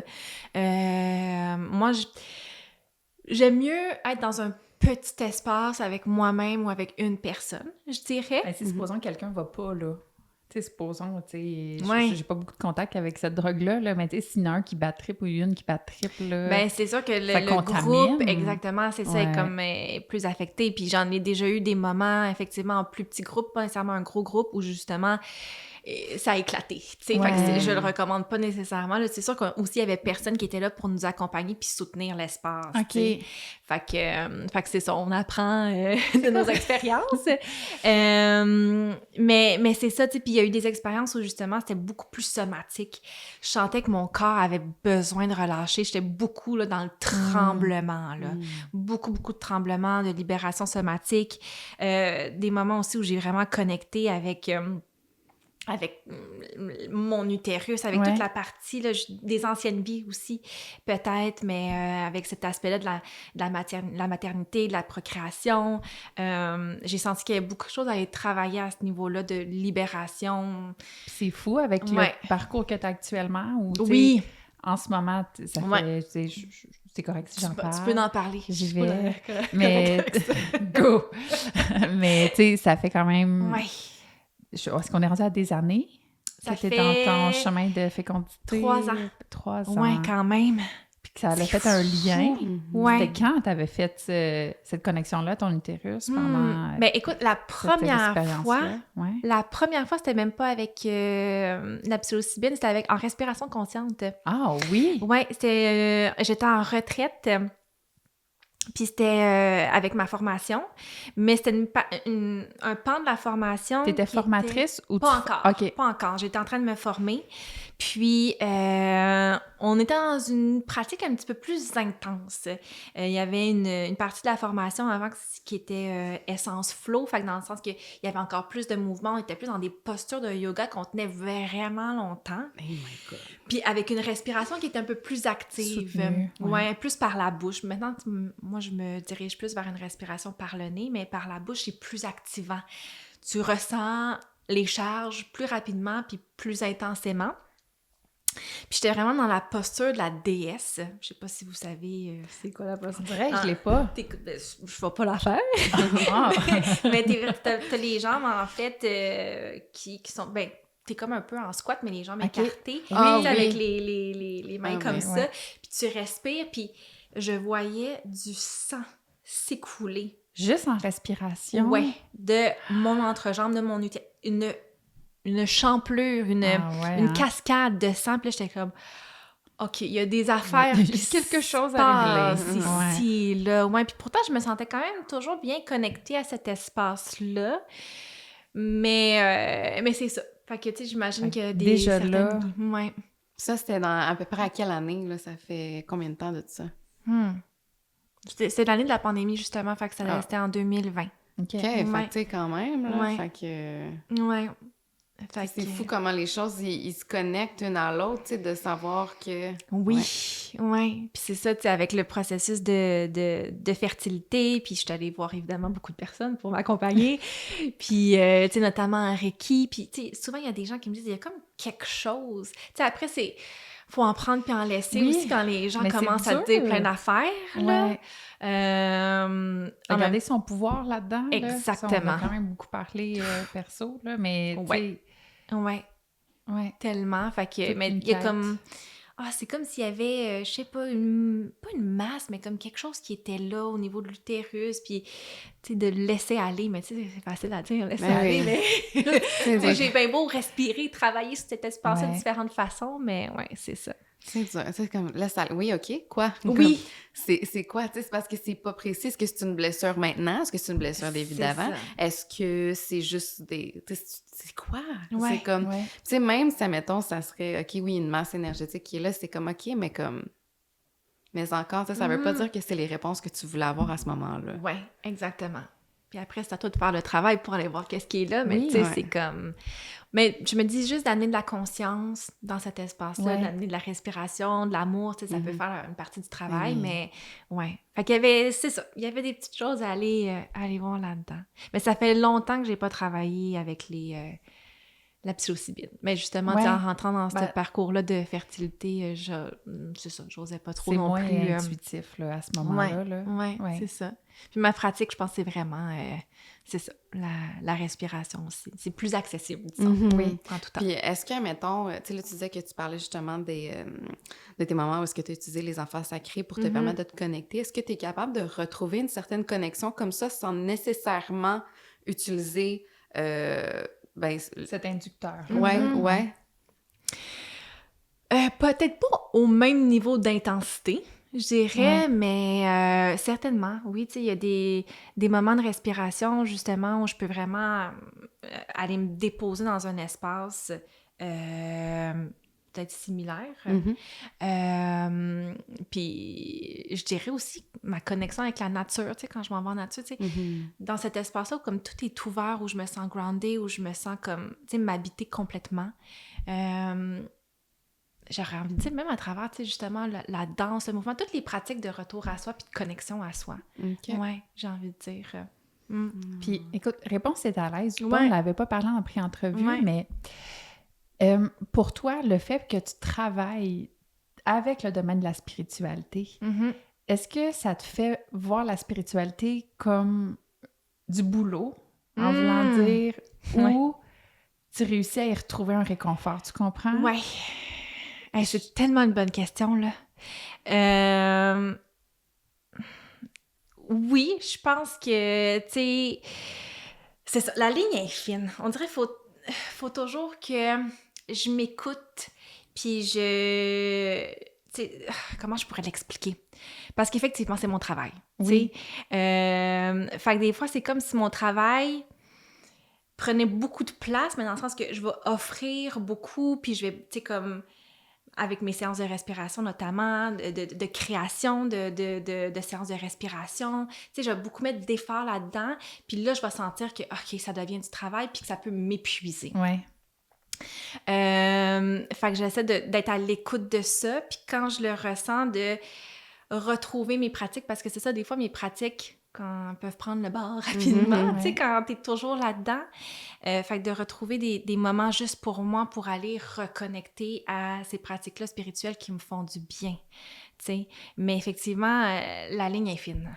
[SPEAKER 2] Moi, j'aime mieux être dans un petit espace avec moi-même ou avec une personne, je dirais.
[SPEAKER 1] Ben, supposons que quelqu'un va pas, là. Tu sais, supposons, tu sais, j'ai pas beaucoup de contact avec cette drogue-là, là, mais tu sais, s'il y en a un qui bat trip ou une qui bat trip, là...
[SPEAKER 2] Ben, c'est sûr que le groupe, exactement, c'est ça, est comme plus affecté. Puis j'en ai déjà eu des moments, effectivement, en plus petit groupe, pas nécessairement un gros groupe, où justement, ça a éclaté. Tu sais, fait que je le recommande pas nécessairement. Là, c'est sûr qu'aussi, il y avait personne qui était là pour nous accompagner puis soutenir l'espace. Fait que c'est ça, on apprend de nos expériences. Mais c'est ça, tu sais, puis il y a eu des expériences où justement, c'était beaucoup plus somatique. Je sentais que mon corps avait besoin de relâcher. J'étais beaucoup là, dans le tremblement, là. Beaucoup de tremblements, de libération somatique. Des moments aussi où j'ai vraiment connecté avec mon utérus, avec toute la partie là, des anciennes vies aussi, peut-être, mais avec cet aspect-là de la maternité, de la procréation. J'ai senti qu'il y avait beaucoup de choses à aller travailler à ce niveau-là de libération.
[SPEAKER 1] C'est fou avec le parcours que tu as actuellement? Ou, en ce moment, ça fait... C'est correct si j'en parle.
[SPEAKER 2] Tu peux en parler.
[SPEAKER 1] J'y vais. Mais... Go! Mais, tu sais, ça fait quand même... Est-ce qu'on est rendu à des années?
[SPEAKER 2] Ça
[SPEAKER 1] que
[SPEAKER 2] fait...
[SPEAKER 1] dans ton chemin de fécondité?
[SPEAKER 2] 3 ans.
[SPEAKER 1] 3 ans.
[SPEAKER 2] Oui, quand même.
[SPEAKER 1] Puis que ça a fait un lien.
[SPEAKER 2] Ouais.
[SPEAKER 1] C'était quand tu avais fait cette connexion-là, ton utérus, pendant
[SPEAKER 2] Ben écoute, la première fois, c'était même pas avec la psilocybine, c'était en respiration consciente.
[SPEAKER 1] Ah oui?
[SPEAKER 2] Oui, c'était... j'étais en retraite... Puis c'était avec ma formation, mais c'était un pan de la formation.
[SPEAKER 1] T'étais formatrice ou
[SPEAKER 2] pas encore?
[SPEAKER 1] OK.
[SPEAKER 2] Pas encore. J'étais en train de me former. Puis on était dans une pratique un petit peu plus intense. Il y avait une partie de la formation avant qui était essence flow, fait que dans le sens qu'il y avait encore plus de mouvements, on était plus dans des postures de yoga qu'on tenait vraiment longtemps.
[SPEAKER 3] Oh my God.
[SPEAKER 2] Puis avec une respiration qui était un peu plus active.
[SPEAKER 1] Soutenue,
[SPEAKER 2] ouais, plus par la bouche. Maintenant, moi, je me dirige plus vers une respiration par le nez, mais par la bouche, c'est plus activant. Tu ressens les charges plus rapidement puis plus intensément. Puis j'étais vraiment dans la posture de la déesse. Je sais pas si vous savez c'est quoi la posture.
[SPEAKER 1] Je l'ai pas.
[SPEAKER 2] Je vais pas la faire. Mais t'as les jambes, en fait, qui sont... Ben, t'es comme un peu en squat, mais les jambes écartées. Avec les mains comme ça. Puis tu respires, puis je voyais du sang s'écouler.
[SPEAKER 1] Juste en respiration?
[SPEAKER 2] Oui, de mon entrejambe, de mon utérus. Une champlure, une cascade de sang. Puis là, j'étais comme, OK, il y a des affaires
[SPEAKER 1] il y a quelque chose à régler.
[SPEAKER 2] Ici, là. Ouais, puis pourtant, je me sentais quand même toujours bien connectée à cet espace-là. Mais c'est ça. Fait que, tu sais, j'imagine que
[SPEAKER 1] déjà là...
[SPEAKER 2] Ouais.
[SPEAKER 3] Ça, c'était à peu près à quelle année, là? Ça fait combien de temps de ça?
[SPEAKER 2] C'est l'année de la pandémie, justement. Fait que c'était en 2020.
[SPEAKER 3] OK, fait que, tu sais, quand même, là. Fait que...
[SPEAKER 2] Ouais.
[SPEAKER 3] C'est fou comment les choses, ils se connectent une à l'autre, tu sais, de savoir que...
[SPEAKER 2] Oui. Puis c'est ça, tu sais, avec le processus de fertilité, puis je suis allée voir évidemment beaucoup de personnes pour m'accompagner, puis, tu sais, notamment en Reiki, puis, tu sais, souvent, il y a des gens qui me disent, il y a comme quelque chose. Tu sais, après, faut en prendre puis en laisser aussi quand les gens commencent à te dire plein d'affaires, là.
[SPEAKER 1] Regarder son pouvoir là-dedans.
[SPEAKER 2] Exactement.
[SPEAKER 1] Là. On a quand même beaucoup parlé perso, là, mais tu sais...
[SPEAKER 2] Ouais. Tellement. Fait que, mais il y a comme... c'est comme s'il y avait, je sais pas, pas une masse, mais comme quelque chose qui était là au niveau de l'utérus, puis, tu sais, de le laisser aller, mais tu sais, c'est facile à dire, laisser aller, mais tu sais, j'ai bien beau respirer, travailler sur cet espace-là de différentes façons, mais ouais, c'est ça.
[SPEAKER 3] C'est dur, c'est comme, laisse aller. Oui, OK, quoi?
[SPEAKER 2] Oui!
[SPEAKER 3] C'est quoi, tu sais, c'est parce que c'est pas précis. Est-ce que c'est une blessure maintenant? Est-ce que c'est une blessure des vies d'avant? Est-ce que c'est juste des... C'est quoi?
[SPEAKER 2] Ouais.
[SPEAKER 3] C'est comme... Tu sais, même si, admettons, ça serait, OK, oui, une masse énergétique qui est là, c'est comme, OK, mais comme... Mais encore, tu sais, ça veut pas dire que c'est les réponses que tu voulais avoir à ce moment-là.
[SPEAKER 2] Oui, exactement. Puis après, c'est à toi de faire le travail pour aller voir qu'est-ce qui est là, mais tu sais, c'est comme... Mais je me dis juste d'amener de la conscience dans cet espace-là, d'amener de la respiration, de l'amour, tu sais, ça peut faire une partie du travail, mais ouais. Fait qu'il y avait, c'est ça, il y avait des petites choses à aller voir là-dedans. Mais ça fait longtemps que j'ai pas travaillé avec la psilocybine. Mais justement, en rentrant dans ce parcours-là de fertilité, c'est ça, j'osais pas trop non plus.
[SPEAKER 1] C'est moins intuitif là, à ce moment-là.
[SPEAKER 2] Oui, c'est ça. Puis ma pratique, je pense que c'est vraiment, c'est ça, la respiration aussi. C'est plus accessible, disons. Oui, en tout temps.
[SPEAKER 3] Puis est-ce que, mettons, tu sais, là, tu disais que tu parlais justement de tes moments où est-ce que tu as utilisé les enfants sacrés pour te permettre de te connecter. Est-ce que tu es capable de retrouver une certaine connexion comme ça sans nécessairement utiliser...
[SPEAKER 1] cet inducteur.
[SPEAKER 3] Ouais.
[SPEAKER 2] Peut-être pas au même niveau d'intensité, je dirais, mais certainement, oui, tu sais, il y a des moments de respiration, justement, où je peux vraiment aller me déposer dans un espace peut-être similaire. Puis, je dirais aussi ma connexion avec la nature, tu sais, quand je m'en vais en nature, tu sais, dans cet espace-là où comme tout est ouvert, où je me sens groundée, où je me sens comme, tu sais, m'habiter complètement. J'aurais envie de dire, même à travers, tu sais, justement, la danse, le mouvement, toutes les pratiques de retour à soi puis de connexion à soi. Ouais, j'ai envie de dire.
[SPEAKER 1] Puis, écoute, réponse est à l'aise. On ne l'avait pas parlé en pré-entrevue, mais pour toi, le fait que tu travailles avec le domaine de la spiritualité, est-ce que ça te fait voir la spiritualité comme du boulot, en voulant dire, ou tu réussis à y retrouver un réconfort, tu comprends?
[SPEAKER 2] Ouais. Hey, c'est tellement une bonne question, là. Oui, je pense que, tu sais, c'est ça, la ligne est fine. On dirait qu'il faut toujours que je m'écoute, puis tu sais, comment je pourrais l'expliquer? Parce qu'effectivement, c'est mon travail, tu sais. Fait que des fois, c'est comme si mon travail prenait beaucoup de place, mais dans le sens que je vais offrir beaucoup, puis je vais, tu sais, comme... avec mes séances de respiration notamment, de création de séances de respiration. Tu sais, je vais beaucoup mettre d'efforts là-dedans, puis là, je vais sentir que, OK, ça devient du travail, puis que ça peut m'épuiser. Fait que j'essaie d'être à l'écoute de ça, puis quand je le ressens, de retrouver mes pratiques, parce que c'est ça, des fois, mes pratiques... quand peuvent prendre le bord rapidement, tu sais, quand t'es toujours là-dedans. Fait que de retrouver des moments juste pour moi pour aller reconnecter à ces pratiques-là spirituelles qui me font du bien, tu sais. Mais effectivement, la ligne est fine,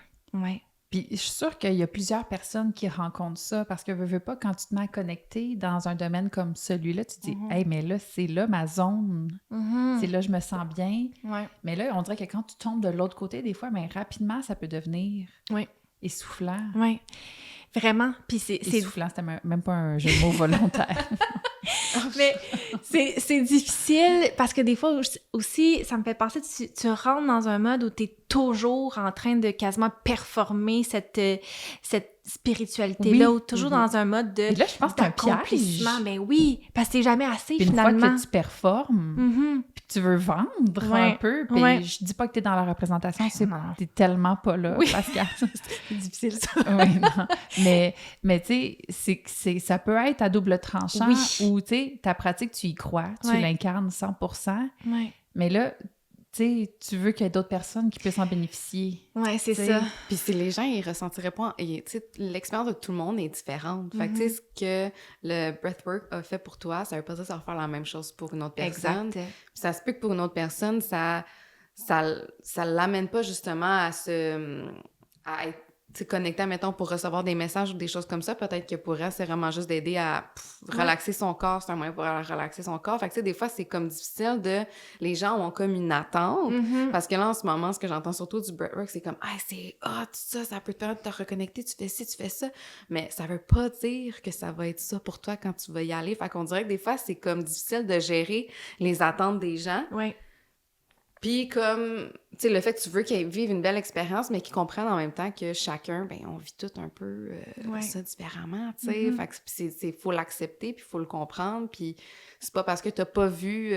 [SPEAKER 1] Puis je suis sûre qu'il y a plusieurs personnes qui rencontrent ça parce que veux pas, quand tu te mets à connecter dans un domaine comme celui-là, tu te dis « Hey, mais là, c'est là ma zone. C'est là je me sens bien. » Mais là, on dirait que quand tu tombes de l'autre côté, des fois, mais rapidement, ça peut devenir essoufflant.
[SPEAKER 2] Oui, vraiment. Puis
[SPEAKER 1] essoufflant, c'était même pas un jeu de mots volontaire.
[SPEAKER 2] Mais c'est difficile parce que des fois aussi, ça me fait penser, tu rentres dans un mode où tu es toujours en train de quasiment performer cette spiritualité-là, ou toujours dans un mode de...
[SPEAKER 1] Et là, je pense que c'est un piège.
[SPEAKER 2] Mais oui, parce que c'est jamais assez,
[SPEAKER 1] puis
[SPEAKER 2] finalement.
[SPEAKER 1] Une fois que tu performes, puis tu veux vendre un peu, puis je dis pas que t'es dans la représentation, t'es tellement pas là, Pascal.
[SPEAKER 2] C'est difficile, ça.
[SPEAKER 1] Non. Mais tu sais, ça peut être à double tranchant, où, tu sais, ta pratique, tu y crois, tu l'incarnes 100%, mais là... tu sais, tu veux qu'il y ait d'autres personnes qui puissent en bénéficier.
[SPEAKER 2] Oui, c'est ça.
[SPEAKER 3] Puis si les gens, ils ressentiraient pas... Tu sais, l'expérience de tout le monde est différente. Fait que, tu sais, ce que le breathwork a fait pour toi, ça veut pas dire que ça va faire la même chose pour une autre personne.
[SPEAKER 2] Exact.
[SPEAKER 3] Puis ça se peut que pour une autre personne, ça l'amène pas justement à être connecter, mettons, pour recevoir des messages ou des choses comme ça, peut-être que pour elle, c'est vraiment juste d'aider à relaxer son corps, c'est un moyen pour elle relaxer son corps. Fait que, tu sais, des fois, c'est comme difficile les gens ont comme une attente, parce que là, en ce moment, ce que j'entends surtout du breathwork, c'est comme « Ah, c'est hot, ça peut te permettre de te reconnecter, tu fais ci, tu fais ça », mais ça veut pas dire que ça va être ça pour toi quand tu vas y aller. Fait qu'on dirait que des fois, c'est comme difficile de gérer les attentes des gens.
[SPEAKER 2] Oui.
[SPEAKER 3] Puis comme, tu sais, le fait que tu veux qu'ils vivent une belle expérience, mais qu'ils comprennent en même temps que chacun, ben on vit tout un peu ça différemment, tu sais. Fait que faut l'accepter, puis faut le comprendre, puis c'est pas parce que t'as pas vu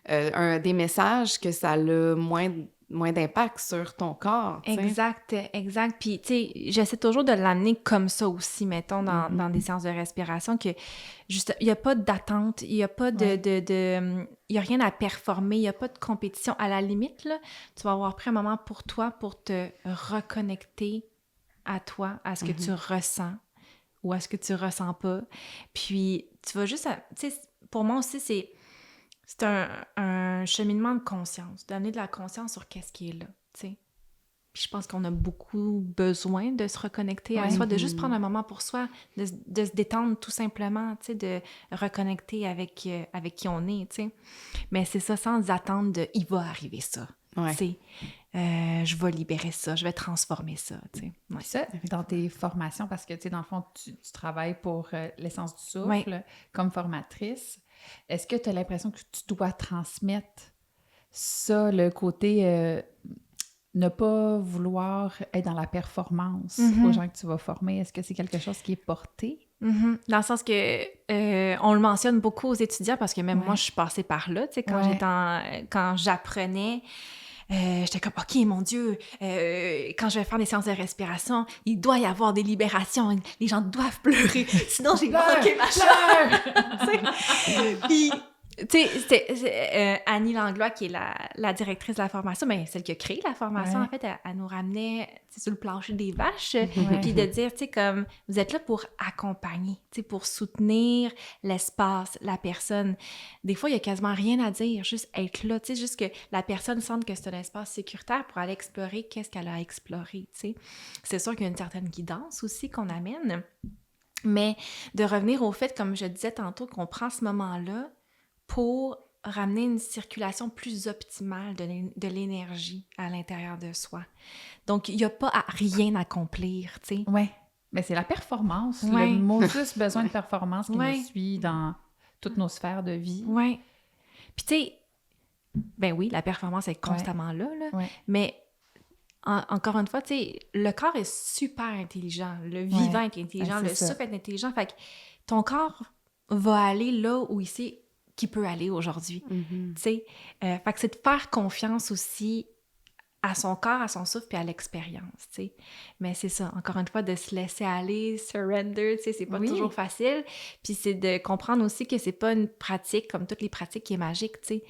[SPEAKER 3] des messages que ça a moins d'impact sur ton corps, t'sais.
[SPEAKER 2] Exact. Puis, tu sais, j'essaie toujours de l'amener comme ça aussi, mettons, dans des séances de respiration, que juste, il n'y a pas d'attente, il n'y a pas il y a rien à performer, il n'y a pas de compétition. À la limite, là, tu vas avoir pris un moment pour toi pour te reconnecter à toi, à ce que tu ressens ou à ce que tu ressens pas. Puis, tu vas juste... Tu sais, pour moi aussi, c'est un cheminement de conscience, d'amener de la conscience sur qu'est-ce qui est là, tu sais. Puis je pense qu'on a beaucoup besoin de se reconnecter à soi, de juste prendre un moment pour soi, de se détendre tout simplement, tu sais, de reconnecter avec qui on est, tu sais. Mais c'est ça, sans attendre de « il va arriver ça », tu sais. Je vais libérer ça, je vais transformer ça, tu sais.
[SPEAKER 1] Ouais. Ça, dans tes formations, parce que, tu sais, dans le fond, tu travailles pour l'essence du souffle comme formatrice. Est-ce que tu as l'impression que tu dois transmettre ça, le côté ne pas vouloir être dans la performance aux gens que tu vas former? Est-ce que c'est quelque chose qui est porté?
[SPEAKER 2] Dans le sens que on le mentionne beaucoup aux étudiants, parce que même moi, je suis passée par là, tu sais, quand j'apprenais... j'étais comme, OK, mon Dieu, quand je vais faire des séances de respiration, il doit y avoir des libérations, les gens doivent pleurer, sinon j'ai manqué ma chance. Puis, tu sais, c'était Annie Langlois, qui est la directrice de la formation, mais celle qui a créé la formation, en fait, elle nous ramenait sur le plancher des vaches, puis de dire, tu sais, comme, vous êtes là pour accompagner, tu sais, pour soutenir l'espace, la personne. Des fois, il y a quasiment rien à dire, juste être là, tu sais, juste que la personne sente que c'est un espace sécuritaire pour aller explorer qu'est-ce qu'elle a à explorer, tu sais. C'est sûr qu'il y a une certaine guidance aussi qu'on amène, mais de revenir au fait, comme je disais tantôt, qu'on prend ce moment-là pour ramener une circulation plus optimale de l'énergie à l'intérieur de soi. Donc, il n'y a pas à rien accomplir, tu sais.
[SPEAKER 1] Oui, mais c'est la performance, le modus besoin de performance qui nous suit dans toutes nos sphères de vie.
[SPEAKER 2] Oui. Puis, tu sais, ben oui, la performance est constamment là, mais encore une fois, tu sais, le corps est super intelligent, le vivant est intelligent, le souffle est intelligent, fait que ton corps va aller là où il sait qui peut aller aujourd'hui, tu sais. Fait que c'est de faire confiance aussi à son corps, à son souffle, puis à l'expérience, tu sais. Mais c'est ça, encore une fois, de se laisser aller, surrender, tu sais, c'est pas toujours facile. Puis c'est de comprendre aussi que c'est pas une pratique, comme toutes les pratiques, qui est magique, tu sais.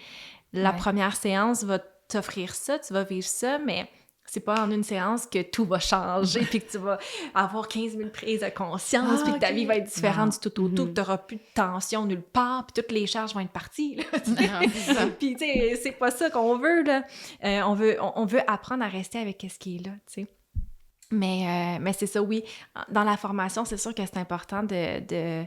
[SPEAKER 2] La première séance va t'offrir ça, tu vas vivre ça, mais c'est pas en une séance que tout va changer, puis que tu vas avoir 15 000 prises de conscience, puis que ta vie va être différente du tout au tout, que t'auras plus de tension nulle part, puis toutes les charges vont être parties, là. Puis, tu sais, c'est pas ça qu'on veut, là. On veut apprendre à rester avec ce qui est là, tu sais. Mais c'est ça, oui. Dans la formation, c'est sûr que c'est important de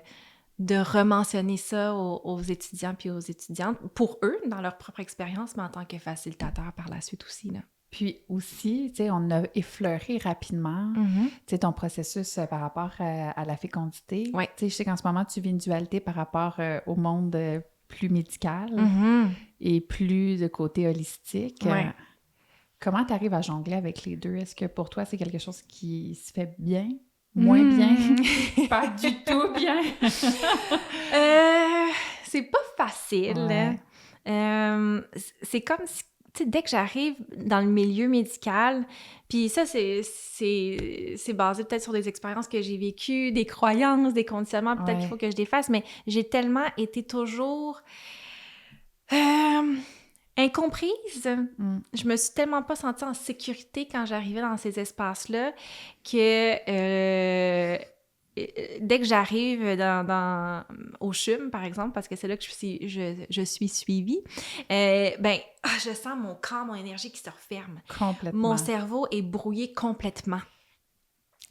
[SPEAKER 2] rementionner ça aux étudiants puis aux étudiantes, pour eux, dans leur propre expérience, mais en tant que facilitateur par la suite aussi, là.
[SPEAKER 1] Puis aussi, tu sais, on a effleuré rapidement, tu sais, ton processus par rapport à la fécondité. Tu sais, je sais qu'en ce moment, tu vis une dualité par rapport au monde plus médical et plus de côté holistique. Comment tu arrives à jongler avec les deux? Est-ce que pour toi, c'est quelque chose qui se fait bien? Moins bien? Pas du tout bien?
[SPEAKER 2] C'est pas facile. C'est comme si, tu sais, dès que j'arrive dans le milieu médical, puis ça, c'est basé peut-être sur des expériences que j'ai vécues, des croyances, des conditionnements, peut-être qu'il faut que je les fasse, mais j'ai tellement été toujours incomprise. Je me suis tellement pas sentie en sécurité quand j'arrivais dans ces espaces-là que... dès que j'arrive au CHUM, par exemple, parce que c'est là que je suis suivie, je sens mon corps, mon énergie qui se referme.
[SPEAKER 1] Complètement.
[SPEAKER 2] Mon cerveau est brouillé complètement.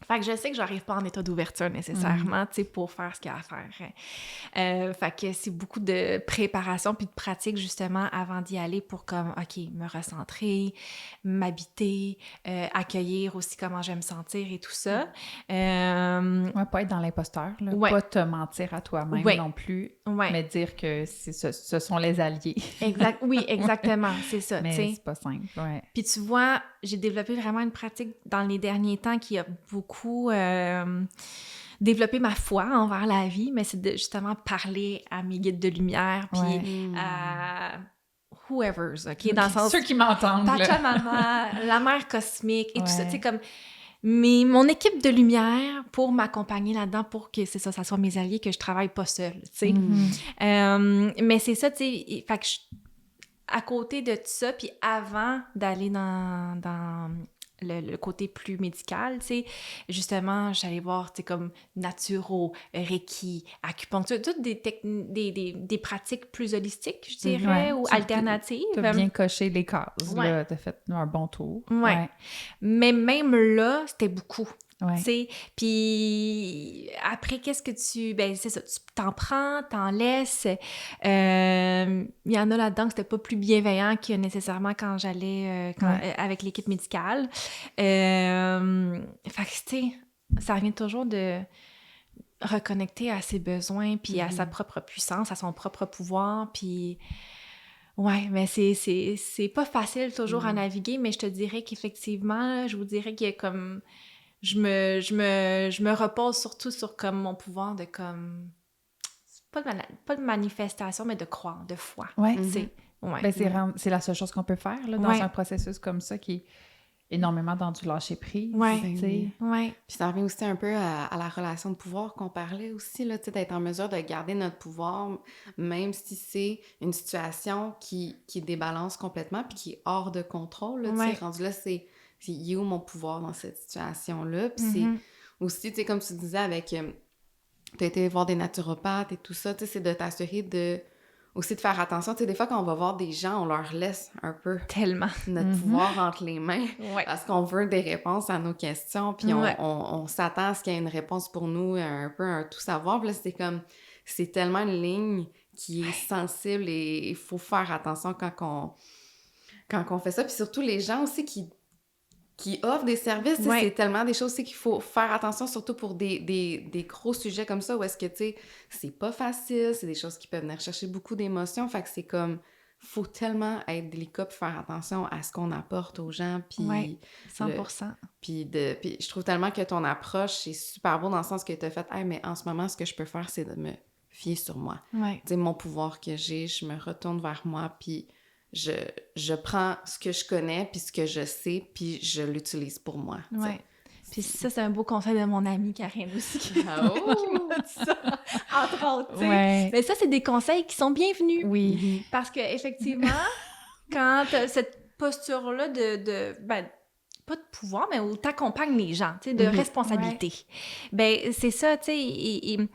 [SPEAKER 2] Fait que je sais que j'arrive pas en état d'ouverture nécessairement, tu sais, pour faire ce qu'il y a à faire. Fait que c'est beaucoup de préparation puis de pratique, justement, avant d'y aller pour comme, OK, me recentrer, m'habiter, accueillir aussi comment je vais me sentir et tout ça.
[SPEAKER 1] Ouais, pas être dans l'imposteur, là.
[SPEAKER 2] Ouais.
[SPEAKER 1] Pas te mentir à toi-même
[SPEAKER 2] Ouais.
[SPEAKER 1] non plus,
[SPEAKER 2] Ouais.
[SPEAKER 1] mais dire que ce sont les alliés.
[SPEAKER 2] Oui, exactement, c'est ça, tu
[SPEAKER 1] Mais
[SPEAKER 2] sais.
[SPEAKER 1] c'est pas simple, ouais.
[SPEAKER 2] Puis tu vois, j'ai développé vraiment une pratique dans les derniers temps qui a beaucoup développé ma foi envers la vie, mais c'est de justement parler à mes guides de lumière, puis
[SPEAKER 1] Ouais.
[SPEAKER 2] à whoever's, OK? Dans le sens...
[SPEAKER 1] Ceux qui m'entendent, là.
[SPEAKER 2] Pachamama, la mère cosmique et tout ça,
[SPEAKER 1] Ouais.
[SPEAKER 2] tu sais, comme... mon équipe de lumière pour m'accompagner là-dedans, pour que c'est ça soit mes alliés, que je travaille pas seule, tu sais. Mais c'est ça, tu sais, fait que à côté de tout ça, puis avant d'aller dans le côté plus médical, tu sais, justement, j'allais voir, tu sais, comme naturo, reiki, acupuncture, toutes des pratiques plus holistiques, je dirais,
[SPEAKER 1] Ouais.
[SPEAKER 2] ou
[SPEAKER 1] Tu
[SPEAKER 2] alternatives.
[SPEAKER 1] T'as bien coché les cases,
[SPEAKER 2] Ouais.
[SPEAKER 1] là. T'as fait un bon tour.
[SPEAKER 2] Ouais. Mais même là, c'était beaucoup.
[SPEAKER 1] Ouais.
[SPEAKER 2] Tu sais, puis après, qu'est-ce que tu... Ben, c'est ça, tu t'en prends, t'en laisses. Il y en a là-dedans que c'était pas plus bienveillant que nécessairement quand j'allais avec l'équipe médicale. Fait que, tu sais, ça revient toujours de reconnecter à ses besoins, puis à sa propre puissance, à son propre pouvoir, puis... Ouais, mais c'est pas facile toujours à naviguer, mais je te dirais qu'effectivement, je vous dirais qu'il y a comme... Je me repose surtout sur comme mon pouvoir de comme... Pas de manifestation, mais de croire, de foi.
[SPEAKER 1] Ouais.
[SPEAKER 2] Tu sais. Ouais.
[SPEAKER 1] Ben, c'est la seule chose qu'on peut faire, là, dans
[SPEAKER 2] Ouais.
[SPEAKER 1] un processus comme ça qui est énormément dans du lâcher-prise.
[SPEAKER 2] Ouais.
[SPEAKER 1] Tu sais.
[SPEAKER 2] Ouais.
[SPEAKER 3] Puis ça revient aussi un peu à la relation de pouvoir qu'on parlait aussi, là, tu sais, d'être en mesure de garder notre pouvoir, même si c'est une situation qui débalance complètement puis qui est hors de contrôle, là, tu sais, rendu là, c'est il est où mon pouvoir dans cette situation-là? Puis c'est aussi, tu sais, comme tu disais, avec... tu as été voir des naturopathes et tout ça, tu sais, c'est de t'assurer aussi de faire attention. Tu sais, des fois, quand on va voir des gens, on leur laisse un peu
[SPEAKER 2] Tellement.
[SPEAKER 3] notre pouvoir entre les mains
[SPEAKER 2] Ouais.
[SPEAKER 3] parce qu'on veut des réponses à nos questions, puis
[SPEAKER 2] Ouais.
[SPEAKER 3] on s'attend à ce qu'il y ait une réponse pour nous, un peu un tout savoir. Puis là, c'est tellement une ligne qui est sensible et il faut faire attention quand on fait ça. Puis surtout, les gens aussi qui offrent des services,
[SPEAKER 2] Ouais.
[SPEAKER 3] c'est tellement des choses aussi qu'il faut faire attention, surtout pour des gros sujets comme ça, où est-ce que, tu sais, c'est pas facile, c'est des choses qui peuvent venir chercher beaucoup d'émotions, fait que c'est comme, faut tellement être délicat puis faire attention à ce qu'on apporte aux gens, puis...
[SPEAKER 2] Ouais, 100%.
[SPEAKER 3] Puis je trouve tellement que ton approche, c'est super beau dans le sens que t'as fait « Hey, mais en ce moment, ce que je peux faire, c'est de me fier sur moi.
[SPEAKER 2] Ouais. »
[SPEAKER 3] Tu sais, mon pouvoir que j'ai, je me retourne vers moi, puis... Je prends ce que je connais, puis ce que je sais, puis je l'utilise pour moi.
[SPEAKER 2] Ouais. Puis ça, c'est un beau conseil de mon amie Karine aussi, qui m'a dit ça, entre autres, tu sais.
[SPEAKER 1] Ouais.
[SPEAKER 2] Mais ça, c'est des conseils qui sont bienvenus.
[SPEAKER 1] Oui.
[SPEAKER 2] Parce que effectivement, quand t'as cette posture-là ben, pas de pouvoir, mais où t'accompagnes les gens, tu sais, de responsabilité, ben c'est ça, tu sais,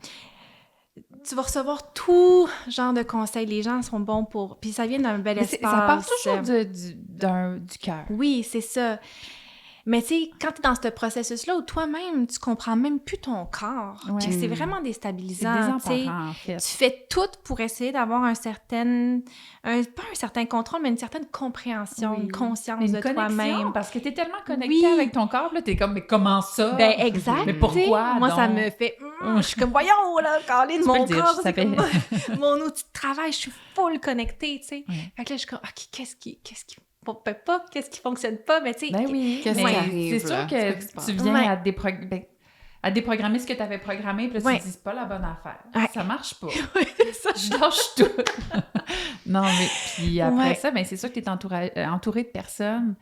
[SPEAKER 2] tu vas recevoir tout genre de conseils. Les gens sont bons pour... Puis ça vient d'un bel espace.
[SPEAKER 1] Ça part toujours du cœur.
[SPEAKER 2] Oui, c'est ça. Mais tu sais, quand tu es dans ce processus-là où toi-même, tu comprends même plus ton corps, puis que c'est vraiment déstabilisant.
[SPEAKER 1] C'est désemparant, en fait.
[SPEAKER 2] Tu fais tout pour essayer d'avoir pas un certain contrôle, mais une certaine compréhension, une conscience de toi-même.
[SPEAKER 1] Parce que tu es tellement connecté avec ton corps, là, tu es comme, mais comment ça?
[SPEAKER 2] Ben exact.
[SPEAKER 1] Mais pourquoi?
[SPEAKER 2] Moi,
[SPEAKER 1] donc?
[SPEAKER 2] ça me fait... je suis comme, voyons, là, Caroline, mon corps, c'est comme mon outil de travail, je suis full connectée, tu sais. Fait que là, je suis comme, OK, qu'est-ce qui fonctionne pas, mais tu sais...
[SPEAKER 1] Ben oui,
[SPEAKER 3] qu'est-ce qui arrive,
[SPEAKER 1] c'est sûr
[SPEAKER 3] là?
[SPEAKER 1] que tu viens à déprogrammer ce que tu avais programmé, puis là, tu te dis, c'est pas la bonne affaire. Ça marche pas. Je lâche tout. Non, mais puis après ça, ben c'est sûr que tu es entouré de personnes,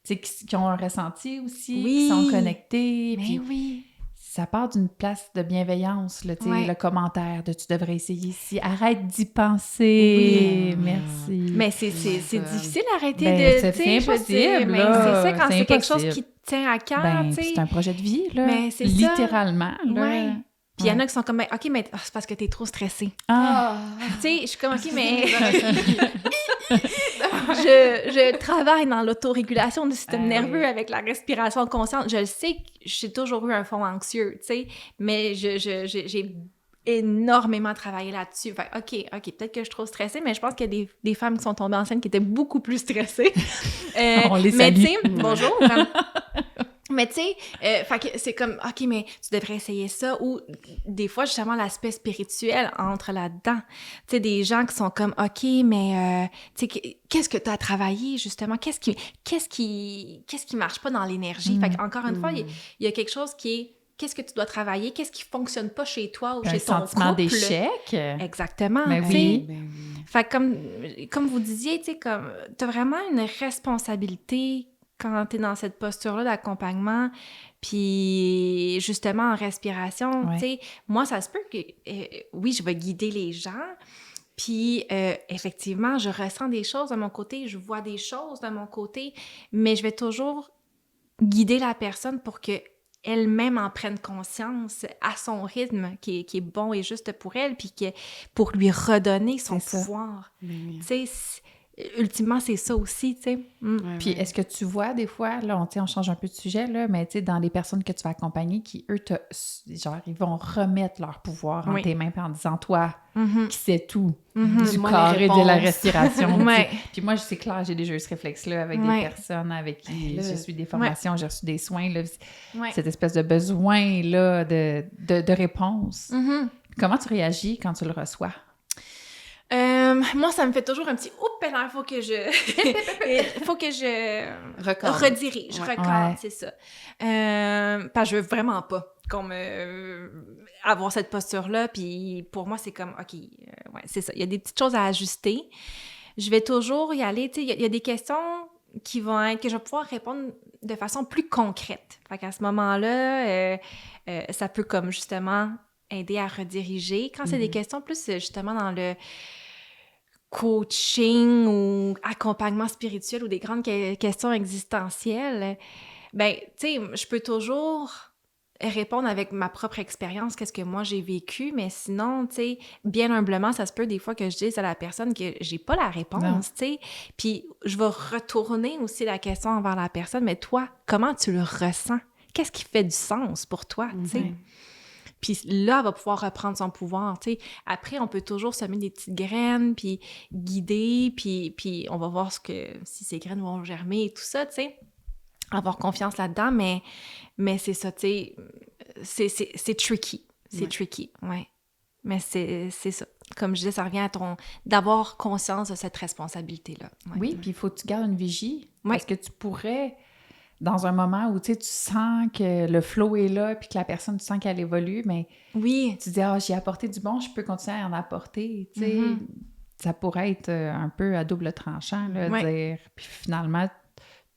[SPEAKER 1] tu sais, qui ont un ressenti aussi, qui sont connectées.
[SPEAKER 2] Mais
[SPEAKER 1] puis
[SPEAKER 2] oui.
[SPEAKER 1] Ça part d'une place de bienveillance, là, tu sais, le commentaire de « tu devrais essayer ici », arrête d'y penser, merci.
[SPEAKER 2] Mais c'est difficile d'arrêter
[SPEAKER 1] c'est impossible,
[SPEAKER 2] là. C'est ça, quand c'est quelque
[SPEAKER 1] impossible.
[SPEAKER 2] chose qui te tient à cœur, tu sais.
[SPEAKER 1] C'est un projet de vie, là,
[SPEAKER 2] mais c'est
[SPEAKER 1] littéralement,
[SPEAKER 2] ça.
[SPEAKER 1] là.
[SPEAKER 2] Ouais. Puis il y en a qui sont comme, OK, mais c'est parce que t'es trop stressée. Tu sais, je suis comme, OK, mais... je travaille dans l'autorégulation du système nerveux avec la respiration consciente. Je le sais j'ai toujours eu un fond anxieux, tu sais, mais j'ai énormément travaillé là-dessus. Fait OK, peut-être que je suis trop stressée, mais je pense qu'il y a des femmes qui sont tombées enceintes qui étaient beaucoup plus stressées.
[SPEAKER 1] On les
[SPEAKER 2] mais
[SPEAKER 1] salue.
[SPEAKER 2] tu sais, bonjour. Mais tu sais, fait que c'est comme, OK, mais tu devrais essayer ça. Ou des fois, justement, l'aspect spirituel entre là-dedans. Tu sais, des gens qui sont comme, OK, mais tu sais, qu'est-ce que tu as travaillé, justement? Qu'est-ce qui marche pas dans l'énergie? Fait qu'encore une fois, il y a quelque chose qui est, qu'est-ce que tu dois travailler? Qu'est-ce qui fonctionne pas chez toi ou chez ton couple?
[SPEAKER 1] Un sentiment d'échec.
[SPEAKER 2] Exactement.
[SPEAKER 1] Mais oui.
[SPEAKER 2] Fait que comme vous disiez, tu sais, comme, t'as vraiment une responsabilité quand t'es dans cette posture-là d'accompagnement, puis justement en respiration, tu sais, moi, ça se peut que, oui, je vais guider les gens, puis effectivement, je ressens des choses de mon côté, je vois des choses de mon côté, mais je vais toujours guider la personne pour que elle-même en prenne conscience à son rythme qui est bon et juste pour elle, puis pour lui redonner son pouvoir. Tu sais, ultimement, c'est ça aussi, tu sais.
[SPEAKER 1] Puis est-ce que tu vois des fois, là, on change un peu de sujet, là, mais tu sais, dans les personnes que tu vas accompagner qui, eux, ils vont remettre leur pouvoir en tes mains en disant, toi, qui sais tout, du corps et de la respiration. Puis moi, c'est clair, j'ai déjà eu ce réflexe-là avec des personnes avec qui j'ai suivi des formations, j'ai reçu des soins, là, cette espèce de besoin-là de réponse. Comment tu réagis quand tu le reçois?
[SPEAKER 2] Moi, ça me fait toujours un petit « Oups, il faut que je... faut que je redirige, recadre, c'est ça. Parce que je veux vraiment pas avoir cette posture-là, puis pour moi, c'est comme, OK, c'est ça. Il y a des petites choses à ajuster. Je vais toujours y aller, tu sais, il y a des questions qui vont être, que je vais pouvoir répondre de façon plus concrète. Fait qu'à ce moment-là, ça peut comme justement aider à rediriger. Quand c'est des questions plus justement dans le coaching ou accompagnement spirituel ou des grandes questions existentielles, ben, tu sais, je peux toujours répondre avec ma propre expérience, qu'est-ce que moi j'ai vécu, mais sinon, tu sais, bien humblement, ça se peut des fois que je dise à la personne que j'ai pas la réponse, tu sais, puis je vais retourner aussi la question envers la personne, mais toi, comment tu le ressens? Qu'est-ce qui fait du sens pour toi, tu sais? Puis là, elle va pouvoir reprendre son pouvoir, tu sais. Après, on peut toujours semer des petites graines, puis guider, puis on va voir si ces graines vont germer et tout ça, tu sais. Avoir confiance là-dedans, mais c'est ça, tu sais, c'est tricky. C'est tricky, ouais. Mais c'est ça. Comme je disais, ça revient à d'avoir conscience de cette responsabilité-là. Ouais.
[SPEAKER 1] Oui, puis il faut que tu gardes une vigie. Parce que tu pourrais... dans un moment où, tu sais, tu sens que le flow est là, puis que la personne, tu sens qu'elle évolue, mais tu dis, j'ai apporté du bon, je peux continuer à en apporter, tu sais. Ça pourrait être un peu à double tranchant, là, dire... Puis finalement,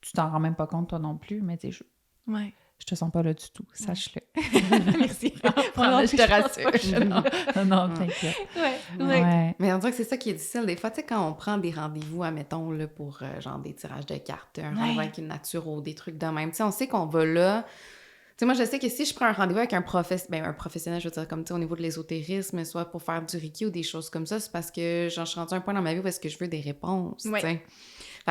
[SPEAKER 1] tu t'en rends même pas compte, toi non plus, mais tu sais, je te sens pas là du tout, sache-le.
[SPEAKER 2] Merci.
[SPEAKER 1] Je te rassure. Non, t'inquiète.
[SPEAKER 3] Mais on dirait que c'est ça qui est difficile. Des fois, tu sais, quand on prend des rendez-vous, admettons, là, pour genre des tirages de cartes, un rendez-vous avec une naturo, des trucs de même, tu sais, on sait qu'on va là... Tu sais, moi, je sais que si je prends un rendez-vous avec un professionnel, je veux dire, comme, tu sais, au niveau de l'ésotérisme, soit pour faire du Reiki ou des choses comme ça, c'est parce que, genre, je suis rendue à un point dans ma vie où est-ce que je veux des réponses, tu sais.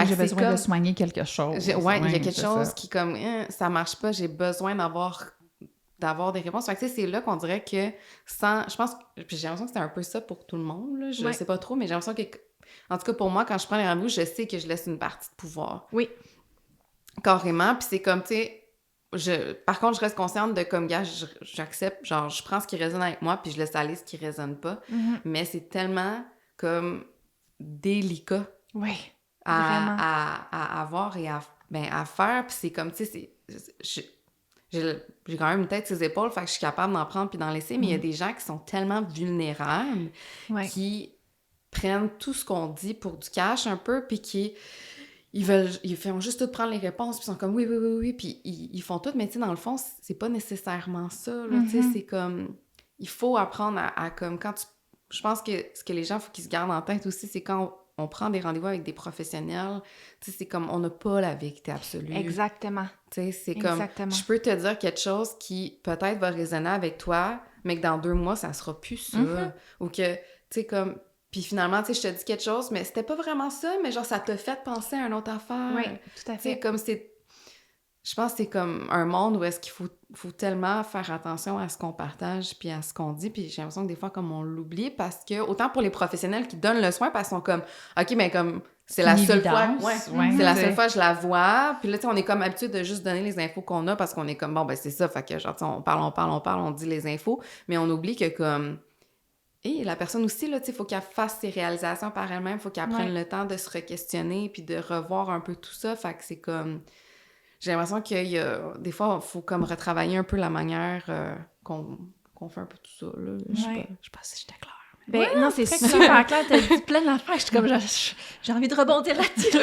[SPEAKER 1] J'ai besoin de soigner quelque chose.
[SPEAKER 3] Il y a quelque chose qui, comme, ça marche pas, j'ai besoin d'avoir des réponses. Fait que, tu sais, c'est là qu'on dirait que je pense, puis j'ai l'impression que c'est un peu ça pour tout le monde, là, je sais pas trop, mais j'ai l'impression que, en tout cas, pour moi, quand je prends les rendez-vous, je sais que je laisse une partie de pouvoir.
[SPEAKER 2] Oui.
[SPEAKER 3] Carrément, puis c'est comme, tu sais, par contre, je reste consciente de, comme, gars, j'accepte, genre, je prends ce qui résonne avec moi, puis je laisse aller ce qui résonne pas. Mais c'est tellement, comme, délicat.
[SPEAKER 2] Oui.
[SPEAKER 3] À avoir et à faire, puis c'est comme, tu sais, j'ai quand même une tête sur les épaules, fait que je suis capable d'en prendre puis d'en laisser, mais il y a des gens qui sont tellement vulnérables, qui prennent tout ce qu'on dit pour du cash un peu, puis ils font juste tout prendre les réponses, puis ils sont comme oui, puis ils font tout, mais tu sais, dans le fond, c'est pas nécessairement ça, là, tu sais, c'est comme, il faut apprendre à comme, je pense que ce que les gens, faut qu'ils se gardent en tête aussi, c'est quand on prend des rendez-vous avec des professionnels, tu sais, c'est comme, on n'a pas la vérité absolue.
[SPEAKER 2] Exactement.
[SPEAKER 3] Tu sais, c'est comme, je peux te dire quelque chose qui peut-être va résonner avec toi, mais que dans 2 mois, ça sera plus ça. Ou que, tu sais, comme, puis finalement, tu sais, je te dis quelque chose, mais c'était pas vraiment ça, mais genre, ça t'a fait penser à une autre affaire.
[SPEAKER 2] Oui, tout à fait.
[SPEAKER 3] Tu sais, comme je pense que c'est comme un monde où est-ce qu'il faut tellement faire attention à ce qu'on partage puis à ce qu'on dit, puis j'ai l'impression que des fois, comme on l'oublie, parce que, autant pour les professionnels qui donnent le soin, parce qu'ils sont comme, OK, mais comme, c'est la seule fois, c'est la seule fois que je la vois, puis là, tu sais, on est comme habitué de juste donner les infos qu'on a, parce qu'on est comme, bon, ben c'est ça, fait que, genre, on parle, on dit les infos, mais on oublie que, comme, et la personne aussi, là, tu sais, il faut qu'elle fasse ses réalisations par elle-même, il faut qu'elle prenne le temps de se re-questionner, puis de revoir un peu tout ça, fait que c'est comme... J'ai l'impression qu'il y a... Des fois, il faut comme retravailler un peu la manière qu'on fait un peu tout ça, là. Je sais pas si j'étais claire.
[SPEAKER 2] Ben non, c'est super clair. T'as dit plein d'affaires. Je suis comme, j'ai envie de rebondir là-dessus.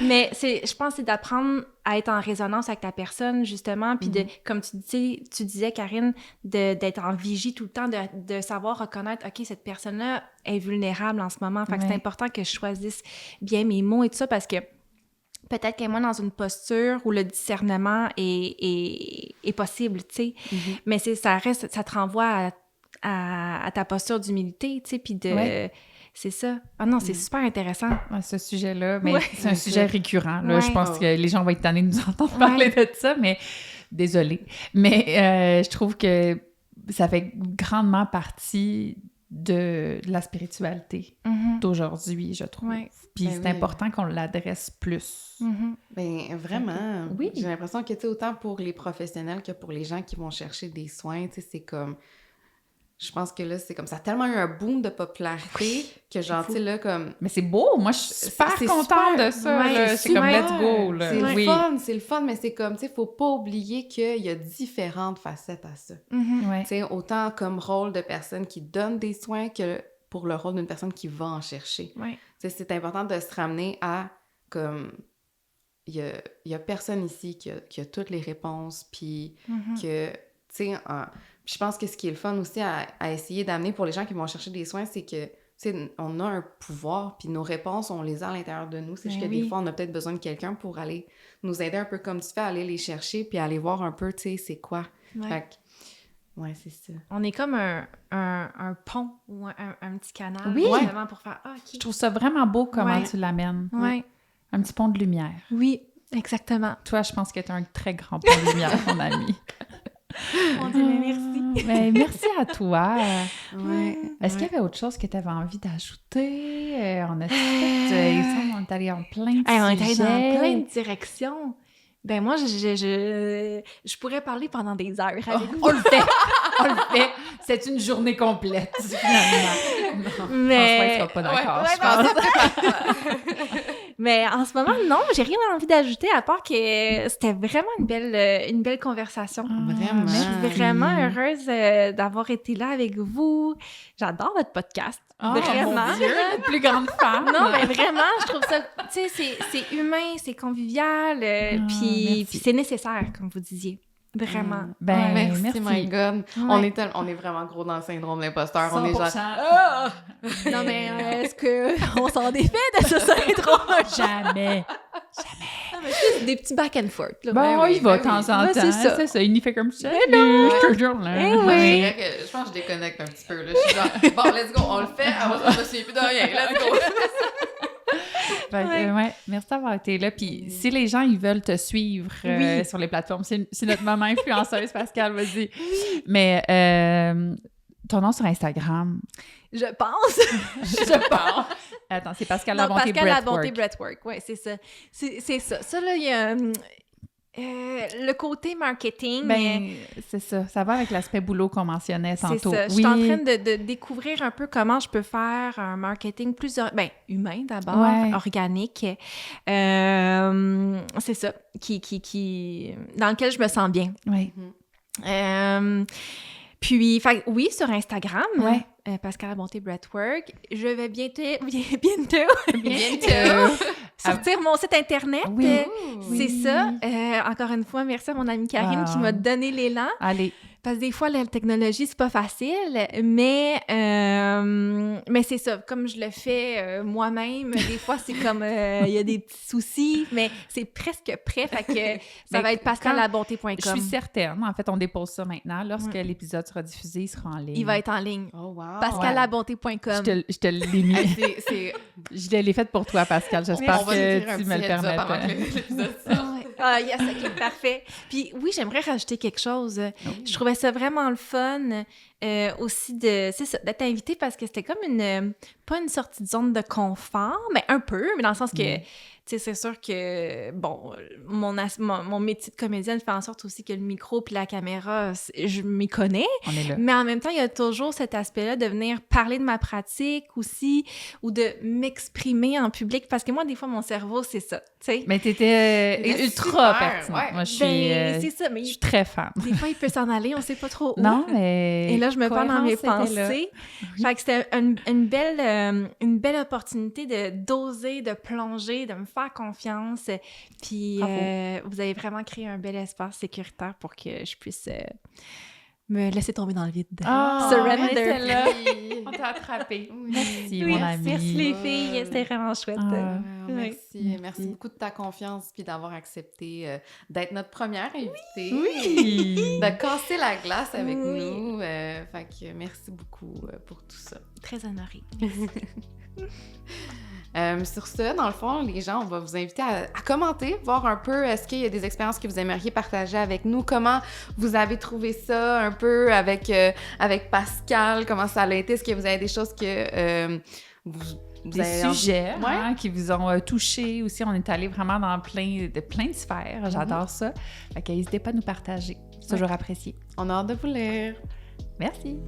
[SPEAKER 2] Mais je pense que c'est d'apprendre à être en résonance avec la personne, justement. Puis comme tu disais, Karine, d'être en vigie tout le temps, de savoir reconnaître, OK, cette personne-là est vulnérable en ce moment. Fait que c'est important que je choisisse bien mes mots et tout ça, parce que peut-être qu'elle est moins dans une posture où le discernement est possible, tu sais. Mais ça te renvoie à ta posture d'humilité, tu sais, puis de... C'est ça. Ah non, c'est super intéressant.
[SPEAKER 1] Ce sujet-là, mais c'est un sujet récurrent, là. Je pense que les gens vont être tannés de nous entendre parler de ça, mais désolée. Mais je trouve que ça fait grandement partie de la spiritualité d'aujourd'hui, je trouve. Puis c'est important qu'on l'adresse plus.
[SPEAKER 3] Ben vraiment. Oui. J'ai l'impression que, tu sais, autant pour les professionnels que pour les gens qui vont chercher des soins, tu sais, c'est comme... Je pense que là, c'est comme ça a tellement eu un boom de popularité que genre, tu sais, là, comme...
[SPEAKER 1] Mais c'est beau! Moi, je suis super contente de ça, c'est comme « let's go », là.
[SPEAKER 3] C'est le fun, mais c'est comme, tu sais, faut pas oublier qu'il y a différentes facettes à ça. Tu sais, autant comme rôle de personne qui donne des soins que pour le rôle d'une personne qui va en chercher. Tu sais, c'est important de se ramener à, comme... Il y a personne ici qui a toutes les réponses, puis que, tu sais... Puis je pense que ce qui est le fun aussi à essayer d'amener pour les gens qui vont chercher des soins, c'est que, tu sais, on a un pouvoir, puis nos réponses, on les a à l'intérieur de nous. C'est juste que des fois, on a peut-être besoin de quelqu'un pour aller nous aider un peu comme tu fais, à aller les chercher, puis aller voir un peu, tu sais, c'est quoi. Fait que, c'est ça.
[SPEAKER 2] On est comme un pont ou un petit canal, justement, pour faire « Ah, OK ».
[SPEAKER 1] Je trouve ça vraiment beau comment tu l'amènes. Un petit pont de lumière.
[SPEAKER 2] Oui, exactement.
[SPEAKER 1] Toi, je pense que tu as un très grand pont de lumière, mon ami.
[SPEAKER 2] On dirait merci.
[SPEAKER 1] Ben, merci à toi. Est-ce qu'il y avait autre chose que tu avais envie d'ajouter? On a on est allé en plein de
[SPEAKER 2] on est allé dans plein de directions. Ben moi, je pourrais parler pendant des heures avec vous.
[SPEAKER 1] On le fait. C'est une journée complète, finalement.
[SPEAKER 2] Mais...
[SPEAKER 1] François ne sera pas d'accord, je pense.
[SPEAKER 2] Mais en ce moment, non, j'ai rien envie d'ajouter à part que c'était vraiment une belle conversation.
[SPEAKER 3] Vraiment.
[SPEAKER 2] Je suis vraiment heureuse d'avoir été là avec vous. J'adore votre podcast. Vraiment.
[SPEAKER 1] Mon Dieu, la plus grande fan.
[SPEAKER 2] Non, mais vraiment, je trouve ça, tu sais, c'est humain, c'est convivial, puis c'est nécessaire, comme vous disiez. Vraiment.
[SPEAKER 3] Merci, my God. On est vraiment gros dans le syndrome de l'imposteur. 100%. On est genre...
[SPEAKER 2] Non, mais est-ce qu'on s'en défait de ce syndrome?
[SPEAKER 1] Jamais.
[SPEAKER 2] Non, mais c'est des petits back and forth. Là.
[SPEAKER 1] Bon, il va de temps en temps. C'est ça. Il y fait comme ça.
[SPEAKER 2] Je
[SPEAKER 3] pense que je déconnecte un petit peu. Là. Je suis genre, bon, let's go, on le fait. Avant ça, je me souviens plus de rien. Let's go.
[SPEAKER 1] Merci d'avoir été là. Puis si les gens ils veulent te suivre sur les plateformes, c'est notre maman influenceuse, Pascal, vas-y. Mais ton nom sur Instagram?
[SPEAKER 2] Je pense.
[SPEAKER 1] Attends, c'est Pascal Labonté Breathwork.
[SPEAKER 2] Pascal Labonté Breathwork, oui, c'est ça. C'est ça. Ça, là, il y a... le côté marketing...
[SPEAKER 1] c'est ça. Ça va avec l'aspect boulot qu'on mentionnait tantôt.
[SPEAKER 2] C'est ça. Je suis en train de découvrir un peu comment je peux faire un marketing plus... humain d'abord, organique. C'est ça. Dans lequel je me sens bien.
[SPEAKER 1] Oui.
[SPEAKER 2] Puis, oui, sur Instagram, Pascal Labonté Breathwork. Je vais bientôt sortir mon site Internet. C'est ça. Encore une fois, merci à mon amie Karine qui m'a donné l'élan.
[SPEAKER 1] Allez.
[SPEAKER 2] Parce que des fois, la technologie, c'est pas facile, mais c'est ça. Comme je le fais moi-même, des fois, c'est comme il y a des petits soucis, mais c'est presque prêt. Fait que ça va être pascallabonté.com.
[SPEAKER 1] Je suis certaine. En fait, on dépose ça maintenant. Lorsque l'épisode sera diffusé, il sera en ligne.
[SPEAKER 2] Il va être en ligne.
[SPEAKER 3] Oh, wow.
[SPEAKER 2] pascallabonté.com.
[SPEAKER 1] Je te l'ai mis. Je l'ai fait pour toi, Pascal. J'espère que tu me le permets.
[SPEAKER 2] Ah, yes, OK, parfait. Puis oui, j'aimerais rajouter quelque chose. Je trouvais ça vraiment le fun aussi c'est ça, d'être invitée parce que c'était comme pas une sortie de zone de confort, mais un peu, mais dans le sens que, tu sais, c'est sûr que, bon, mon métier de comédienne fait en sorte aussi que le micro puis la caméra, je m'y connais.
[SPEAKER 1] On est là.
[SPEAKER 2] Mais en même temps, il y a toujours cet aspect-là de venir parler de ma pratique aussi ou de m'exprimer en public parce que moi, des fois, mon cerveau, c'est ça, tu sais.
[SPEAKER 1] Mais t'étais ultra pertinente.
[SPEAKER 3] Ouais.
[SPEAKER 1] Moi, je suis,
[SPEAKER 2] C'est ça, mais
[SPEAKER 1] je suis très fan.
[SPEAKER 2] des fois, il peut s'en aller, on sait pas trop où.
[SPEAKER 1] Non, mais...
[SPEAKER 2] Et là, je me perds dans mes
[SPEAKER 1] cohérence était là.
[SPEAKER 2] pensées. Fait que c'était une belle opportunité d'oser, de plonger, de me faire confiance. Puis vous avez vraiment créé un bel espace sécuritaire pour que je puisse me laisser tomber dans le vide.
[SPEAKER 1] Surrender.
[SPEAKER 3] Là. On t'a attrapé.
[SPEAKER 1] Merci,
[SPEAKER 2] Oui,
[SPEAKER 1] mon amie.
[SPEAKER 2] merci les filles, c'était vraiment chouette.
[SPEAKER 3] Merci. Merci beaucoup de ta confiance puis d'avoir accepté d'être notre première invitée.
[SPEAKER 1] Oui!
[SPEAKER 3] De casser la glace avec nous. Fait que merci beaucoup pour tout ça.
[SPEAKER 2] Très honorée.
[SPEAKER 3] Sur ce, dans le fond, les gens, on va vous inviter à commenter, voir un peu est-ce qu'il y a des expériences que vous aimeriez partager avec nous, comment vous avez trouvé ça un peu avec Pascal, comment ça a été, est-ce que vous avez des choses que
[SPEAKER 1] des sujets qui vous ont touché aussi. On est allé vraiment dans plein de sphères. J'adore ça. Fait que n'hésitez pas à nous partager. C'est toujours apprécié.
[SPEAKER 3] On a hâte de vous lire.
[SPEAKER 1] Merci!